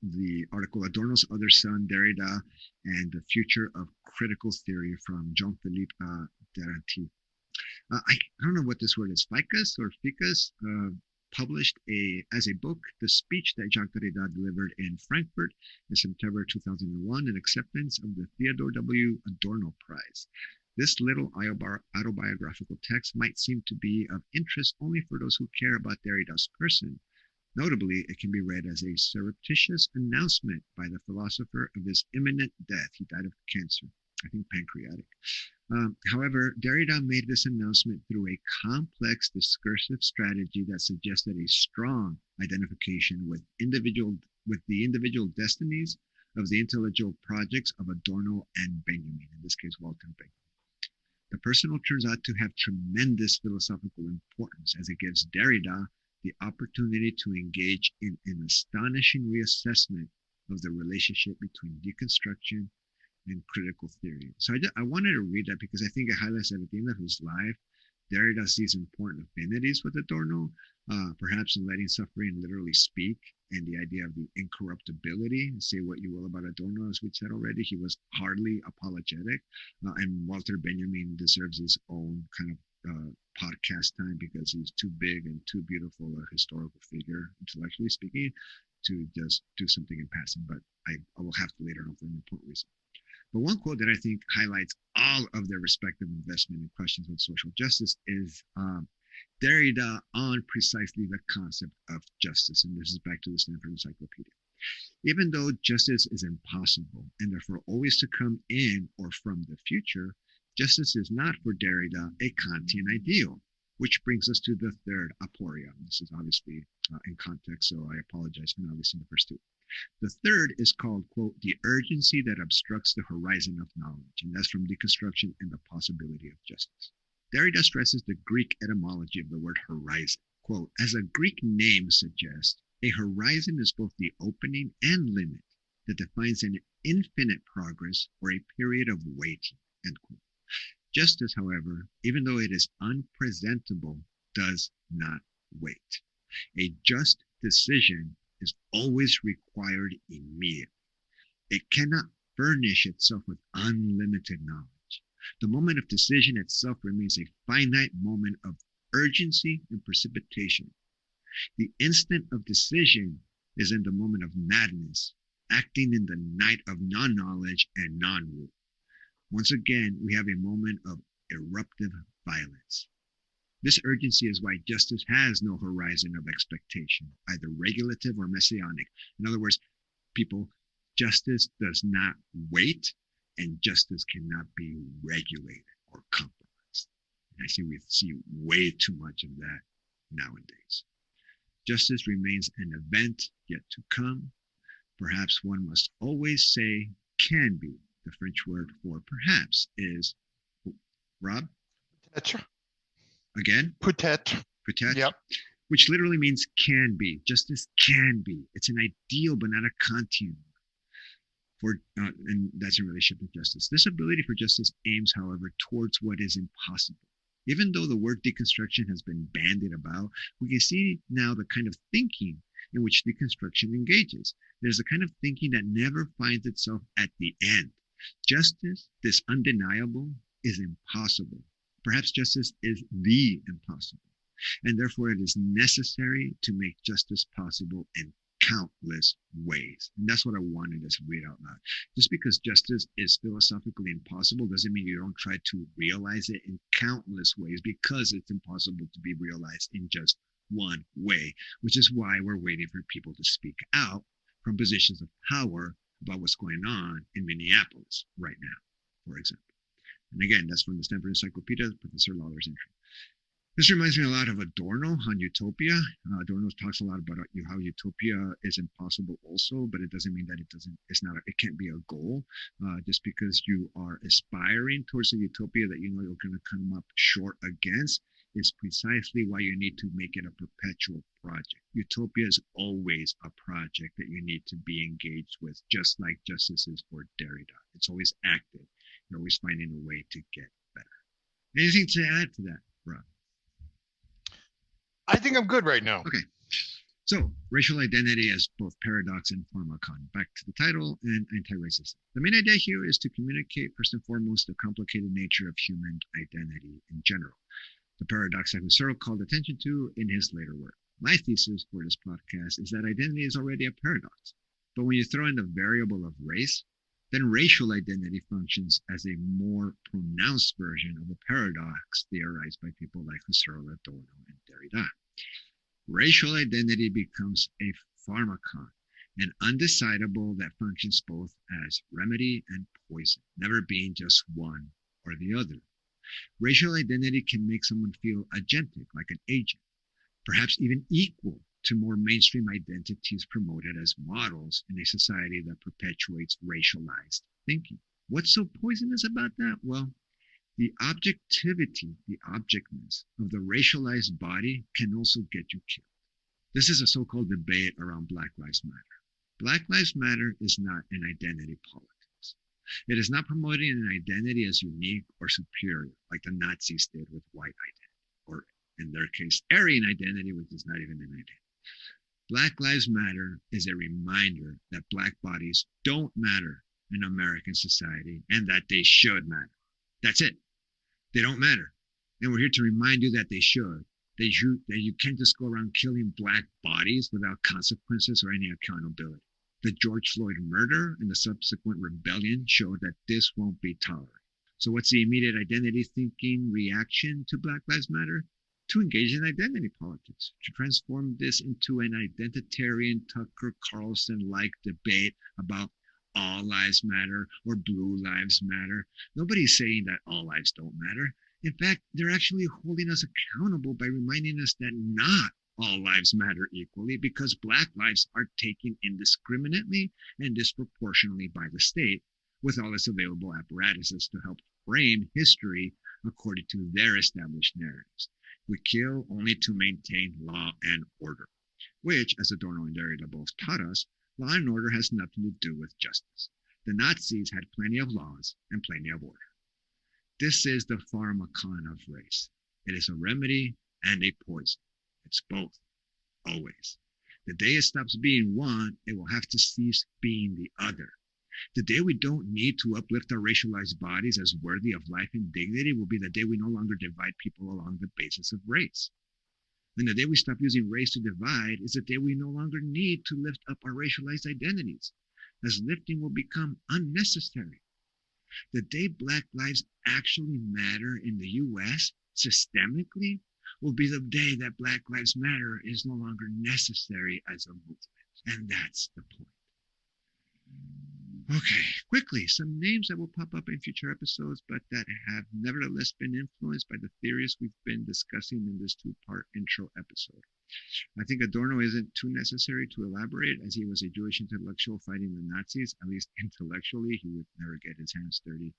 the article Adorno's Other Son, Derrida, and the Future of Critical Theory from Jean-Philippe Deranty. I don't know what this word is, ficus or ficus, published as a book the speech that Jacques Derrida delivered in Frankfurt in September 2001 in acceptance of the Theodore W. Adorno Prize. This little autobiographical text might seem to be of interest only for those who care about Derrida's person. Notably, it can be read as a surreptitious announcement by the philosopher of his imminent death. He died of cancer, I think pancreatic. However, Derrida made this announcement through a complex discursive strategy that suggested a strong identification with the individual destinies of the intellectual projects of Adorno and Benjamin, in this case, Walter Benjamin. The personal turns out to have tremendous philosophical importance, as it gives Derrida the opportunity to engage in an astonishing reassessment of the relationship between deconstruction and critical theory. So I wanted to read that because I think it highlights that at the end of his life, Derrida sees important affinities with Adorno, perhaps in letting suffering literally speak, and the idea of the incorruptibility. Say what you will about Adorno, as we said already, he was hardly apologetic, and Walter Benjamin deserves his own kind of podcast time because he's too big and too beautiful a historical figure, intellectually speaking, to just do something in passing. But I will have to later on for an important reason. But one quote that I think highlights all of their respective investment in questions of social justice is Derrida on precisely the concept of justice. And this is back to the Stanford Encyclopedia. Even though justice is impossible and therefore always to come in or from the future, justice is not for Derrida a Kantian ideal, which brings us to the third aporia. This is obviously in context, so I apologize for not listing the first two. The third is called, quote, the urgency that obstructs the horizon of knowledge, and that's from Deconstruction and the Possibility of Justice. Derrida stresses the Greek etymology of the word horizon. Quote, as a Greek name suggests, a horizon is both the opening and limit that defines an infinite progress or a period of waiting, end quote. Justice, however, even though it is unpresentable, does not wait. A just decision is always required immediately. It cannot furnish itself with unlimited knowledge. The moment of decision itself remains a finite moment of urgency and precipitation. The instant of decision is in the moment of madness, acting in the night of non-knowledge and non-rule. Once again, we have a moment of eruptive violence. This urgency is why justice has no horizon of expectation, either regulative or messianic. In other words, people, justice does not wait, and justice cannot be regulated or compromised. And I see we see way too much of that nowadays. Justice remains an event yet to come. Perhaps one must always say can be. The French word for perhaps is, Rob? Peut-être. Again? Peut-être. Peut-être. Yep. Which literally means can be. Justice can be. It's an ideal, but not a Kantian. And that's in relationship to justice. This ability for justice aims, however, towards what is impossible. Even though the word deconstruction has been bandied about, we can see now the kind of thinking in which deconstruction engages. There's a kind of thinking that never finds itself at the end. Justice, this undeniable, is impossible. Perhaps justice is the impossible. And therefore it is necessary to make justice possible in countless ways. And that's what I wanted us to read out loud. Just because justice is philosophically impossible doesn't mean you don't try to realize it in countless ways, because it's impossible to be realized in just one way, which is why we're waiting for people to speak out from positions of power about what's going on in Minneapolis right now, for example. And again, that's from the Stanford Encyclopedia, Professor Lawler's entry. This reminds me a lot of Adorno on utopia. Adorno talks a lot about how utopia is impossible also, but it doesn't mean that it can't be a goal. Just because you are aspiring towards a utopia that you know you're going to come up short against is precisely why you need to make it a perpetual project. Utopia is always a project that you need to be engaged with, just like justice is for Derrida. It's always active. You're always finding a way to get better. Anything to add to that, Rob? I think I'm good right now. Okay. So, racial identity as both paradox and pharmakon. Back to the title and anti-racism. The main idea here is to communicate, first and foremost, the complicated nature of human identity in general. The paradox that Husserl called attention to in his later work. My thesis for this podcast is that identity is already a paradox. But when you throw in the variable of race, then racial identity functions as a more pronounced version of a paradox theorized by people like Husserl, Adorno, and Derrida. Racial identity becomes a pharmakon, an undecidable that functions both as remedy and poison, never being just one or the other. Racial identity can make someone feel agentic, like an agent, perhaps even equal to more mainstream identities promoted as models in a society that perpetuates racialized thinking. What's so poisonous about that? Well, the objectivity, the objectness of the racialized body can also get you killed. This is a so-called debate around Black Lives Matter. Black Lives Matter is not an identity politics. It is not promoting an identity as unique or superior, like the Nazis did with white identity, or in their case, Aryan identity, which is not even an identity. Black Lives Matter is a reminder that Black bodies don't matter in American society and that they should matter. That's it. They don't matter. And we're here to remind you that they should. That you can't just go around killing Black bodies without consequences or any accountability. The George Floyd murder and the subsequent rebellion showed that this won't be tolerated. So what's the immediate identity thinking reaction to Black Lives Matter? To engage in identity politics, to transform this into an identitarian Tucker Carlson-like debate about all lives matter or blue lives matter. Nobody's saying that all lives don't matter. In fact, they're actually holding us accountable by reminding us that not all lives matter equally, because Black lives are taken indiscriminately and disproportionately by the state, with all its available apparatuses to help frame history according to their established narratives. We kill only to maintain law and order, which, as Adorno and Derrida both taught us, law and order has nothing to do with justice. The Nazis had plenty of laws and plenty of order. This is the pharmakon of race. It is a remedy and a poison. It's both, always. The day it stops being one, it will have to cease being the other. The day we don't need to uplift our racialized bodies as worthy of life and dignity will be the day we no longer divide people along the basis of race. And the day we stop using race to divide is the day we no longer need to lift up our racialized identities, as lifting will become unnecessary. The day Black lives actually matter in the US systemically will be the day that Black Lives Matter is no longer necessary as a movement. And that's the point. Okay, quickly, some names that will pop up in future episodes, but that have nevertheless been influenced by the theories we've been discussing in this two-part intro episode. I think Adorno isn't too necessary to elaborate, as he was a Jewish intellectual fighting the Nazis, at least intellectually. He would never get his hands dirty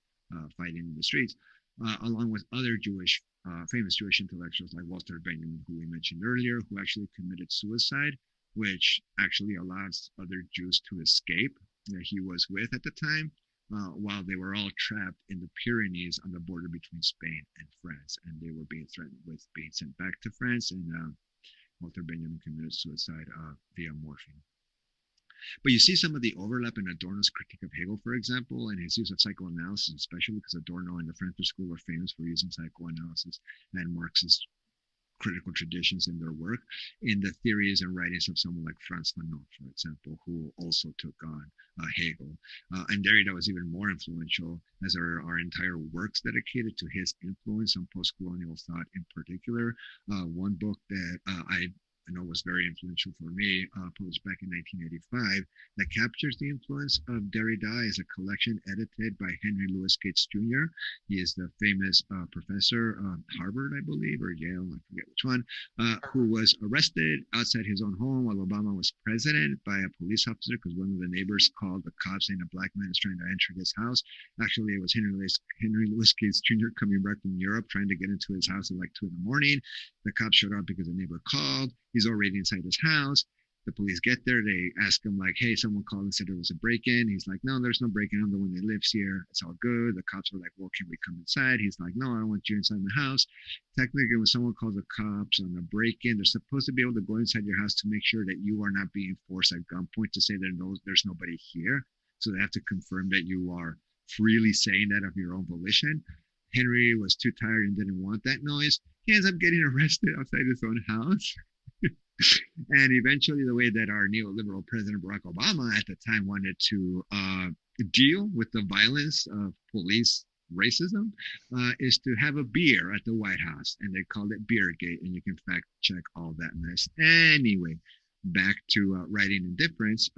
fighting in the streets, along with other famous Jewish intellectuals like Walter Benjamin, who we mentioned earlier, who actually committed suicide, which actually allows other Jews to escape that he was with at the time, while they were all trapped in the Pyrenees on the border between Spain and France, and they were being threatened with being sent back to France, and Walter Benjamin committed suicide via morphine. But you see some of the overlap in Adorno's critique of Hegel, for example, and his use of psychoanalysis, especially because Adorno and the Frankfurt School are famous for using psychoanalysis and Marxist critical traditions in their work, in the theories and writings of someone like Franz Fanon, for example, who also took on Hegel. And Derrida was even more influential, as are entire works dedicated to his influence on post-colonial thought in particular. One book that I know was very influential for me, published back in 1985, that captures the influence of Derrida is a collection edited by Henry Louis Gates Jr. He is the famous professor at Harvard, I believe, or Yale, I forget which one, who was arrested outside his own home while Obama was president by a police officer because one of the neighbors called the cops saying a black man is trying to enter his house. Actually, it was Henry Louis Gates Jr. coming back from Europe trying to get into his house at like 2 a.m. The cops showed up because a neighbor called. He's already inside his house. The police get there. They ask him like, hey, someone called and said there was a break-in. He's like, no, there's no break-in. I'm the one that lives here. It's all good. The cops are like, well, can we come inside? He's like, no, I don't want you inside my house. Technically, when someone calls the cops on a break-in, they're supposed to be able to go inside your house to make sure that you are not being forced at gunpoint to say there's nobody here. So they have to confirm that you are freely saying that of your own volition. Henry was too tired and didn't want that noise. He ends up getting arrested outside his own house. And eventually, the way that our neoliberal President Barack Obama at the time wanted to deal with the violence of police racism is to have a beer at the White House. And they called it Beergate. And you can fact check all that mess. Anyway, back to Writing Indifference,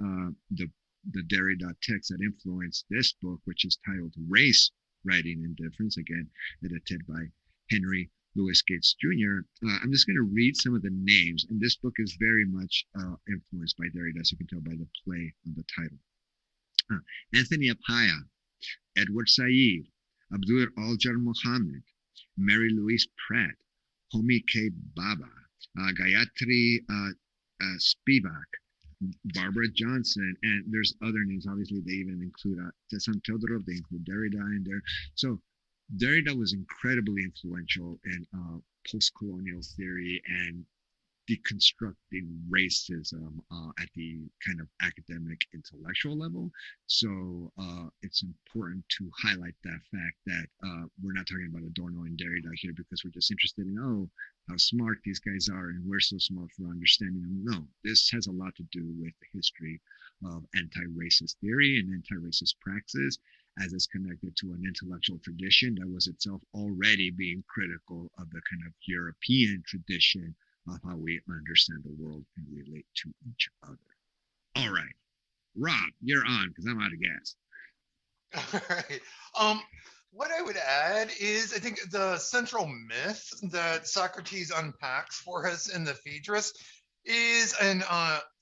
the Derrida text that influenced this book, which is titled Race, Writing Indifference, again, edited by Henry Louis Gates Jr. I'm just going to read some of the names, and this book is very much influenced by Derrida, as you can tell by the play on the title. Anthony Appiah, Edward Said, Abdul Aljar Mohammed, Mary Louise Pratt, Homi K. Baba, Gayatri Spivak, Barbara Johnson, and there's other names. Obviously, they even include Tessan Teodorov, they include Derrida in there. So Derrida was incredibly influential in post-colonial theory and deconstructing racism at the kind of academic intellectual level. So it's important to highlight that fact that we're not talking about Adorno and Derrida here because we're just interested in, how smart these guys are and we're so smart for understanding them. No, this has a lot to do with the history of anti-racist theory and anti-racist praxis, as it's connected to an intellectual tradition that was itself already being critical of the kind of European tradition of how we understand the world and relate to each other. All right, Rob, you're on because I'm out of gas. All right. What I would add is I think the central myth that Socrates unpacks for us in the Phaedrus is, and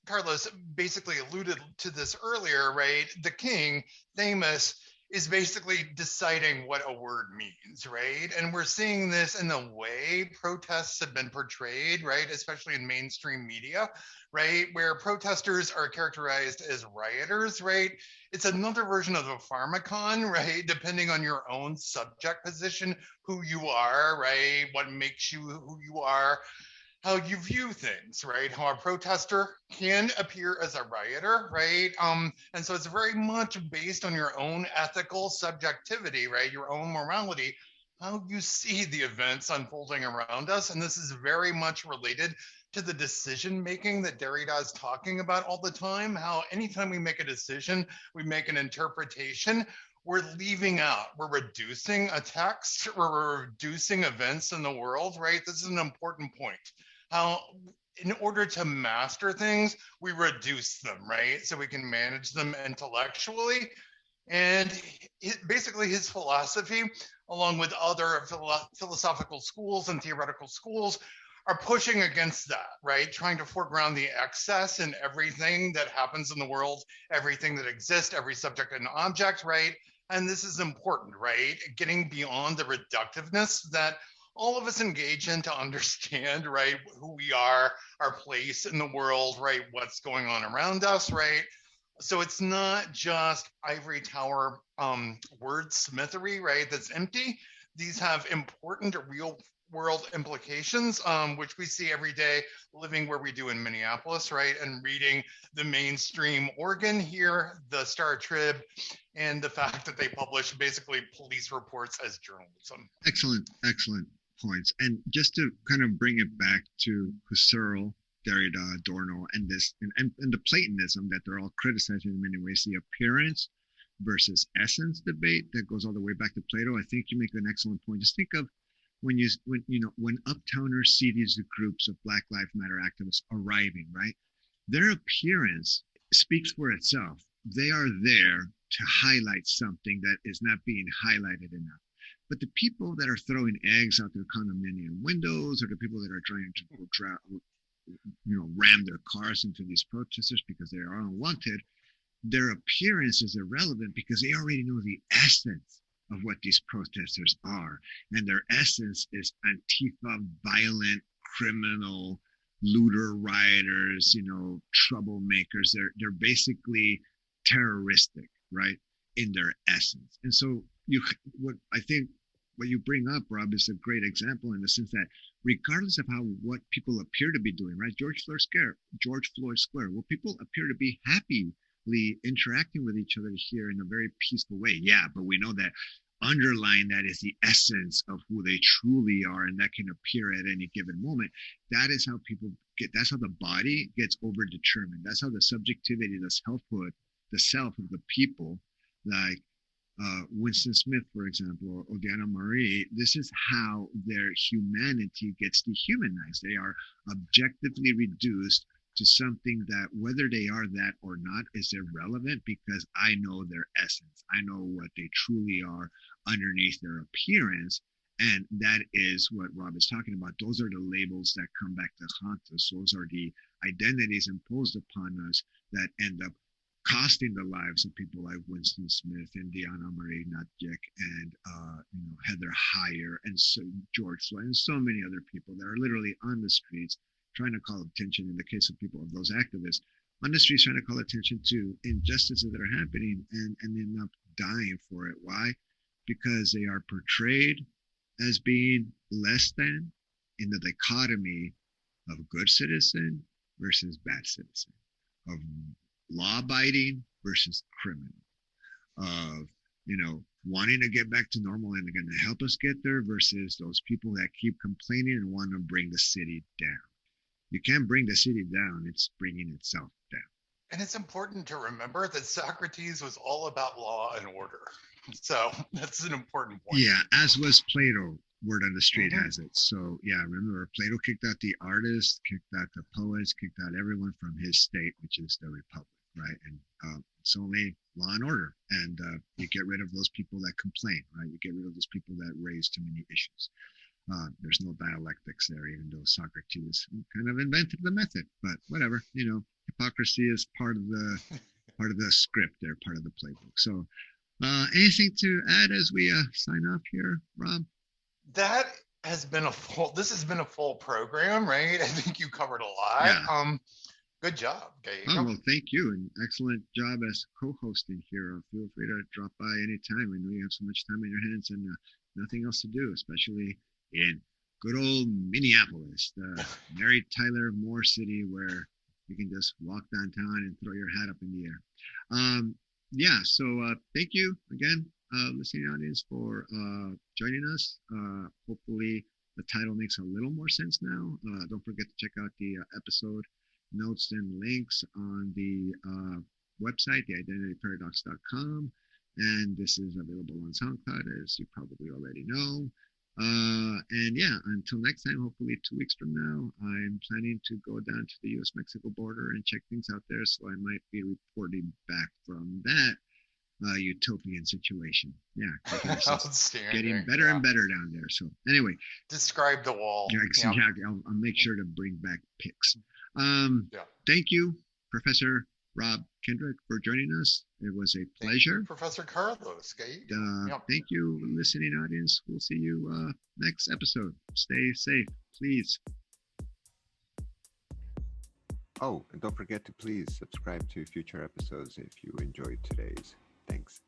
Carlos basically alluded to this earlier, right? The king, Thamus, is basically deciding what a word means, right? And we're seeing this in the way protests have been portrayed, right? Especially in mainstream media, right? Where protesters are characterized as rioters, right? It's another version of the Pharmakon, right? Depending on your own subject position, who you are, right? What makes you who you are, how you view things, right? How a protester can appear as a rioter, right? And so it's very much based on your own ethical subjectivity, right? Your own morality, how you see the events unfolding around us. And this is very much related to the decision making that Derrida is talking about all the time, how anytime we make a decision, we make an interpretation, we're leaving out, we're reducing a text, we're reducing events in the world, right? This is an important point. How in order to master things, we reduce them, right? So we can manage them intellectually. And basically his philosophy, along with other philosophical schools and theoretical schools, are pushing against that, right? Trying to foreground the excess in everything that happens in the world, everything that exists, every subject and object, right? And this is important, right? Getting beyond the reductiveness that all of us engage in to understand, right, who we are, our place in the world, right, what's going on around us, right? So it's not just ivory tower wordsmithery, right? That's empty. These have important real world implications, which we see every day living where we do in Minneapolis, right? And reading the mainstream organ here, the Star Trib, and the fact that they publish basically police reports as journalism. Excellent points. And just to kind of bring it back to Husserl, Derrida, Adorno, and the Platonism that they're all criticizing in many ways, the appearance versus essence debate that goes all the way back to Plato. I think you make an excellent point. Just think of when uptowners see these groups of Black Lives Matter activists arriving, right? Their appearance speaks for itself. They are there to highlight something that is not being highlighted enough. But the people that are throwing eggs out their condominium windows, or the people that are trying to ram their cars into these protesters because they are unwanted, their appearance is irrelevant because they already know the essence of what these protesters are. And their essence is Antifa, violent, criminal, looter rioters, troublemakers. They're basically terroristic, right, in their essence. And so what you bring up, Rob, is a great example in the sense that regardless of what people appear to be doing, right? George Floyd Square, well, people appear to be happily interacting with each other here in a very peaceful way. Yeah, but we know that underlying that is the essence of who they truly are, and that can appear at any given moment. That is how that's how the body gets overdetermined. That's how the subjectivity, the selfhood, the self of the people, like Winston Smith, for example, or Deona Marie, this is how their humanity gets dehumanized. They are objectively reduced to something that, whether they are that or not, is irrelevant because I know their essence. I know what they truly are underneath their appearance. And that is what Rob is talking about. Those are the labels that come back to haunt us. Those are the identities imposed upon us that end up costing the lives of people like Winston Smith and Deona Marie Nadjek and Heather Heyer and George Floyd and so many other people that are literally on the streets trying to call attention, in the case of people of those activists, on the streets trying to call attention to injustices that are happening and end up dying for it. Why? Because they are portrayed as being less than in the dichotomy of good citizen versus bad citizen, of law-abiding versus criminal, of wanting to get back to normal and they're going to help us get there versus those people that keep complaining and want to bring the city down. You can't bring the city down, it's bringing itself down. And it's important to remember that Socrates was all about law and order. So that's an important point. Yeah, as was Plato. Word on the street has it. So yeah, remember Plato kicked out the artists, kicked out the poets, kicked out everyone from his state, which is the Republic, right? And it's only law and order. And you get rid of those people that complain, right? You get rid of those people that raise too many issues. There's no dialectics there, even though Socrates kind of invented the method. But whatever, hypocrisy is part of the script there, part of the playbook. So anything to add as we sign off here, Rob? That has been this has been a full program, right? I think you covered a lot. Yeah. Good job. Well, thank you, and excellent job as co-hosting here. Feel free to drop by anytime. I know you have so much time on your hands and nothing else to do, especially in good old Minneapolis, the Mary Tyler Moore city, where you can just walk downtown and throw your hat up in the air. So thank you again, listening audience, for joining us. Hopefully the title makes a little more sense now. Don't forget to check out the episode notes and links on the website, theidentityparadox.com. And this is available on SoundCloud, as you probably already know. And until next time, hopefully 2 weeks from now, I'm planning to go down to the US-Mexico border and check things out there. So I might be reporting back from that utopian situation. Yeah, getting better and better down there. So anyway, describe the wall. Yeah, exactly. I'll make sure to bring back pics. Thank you, Professor Rob Kendrick, for joining us. It was a pleasure. Thank you, Professor Carlos. Thank you, listening audience. We'll see you next episode. Stay safe, please. Oh, and don't forget to please subscribe to future episodes if you enjoyed today's. Thanks.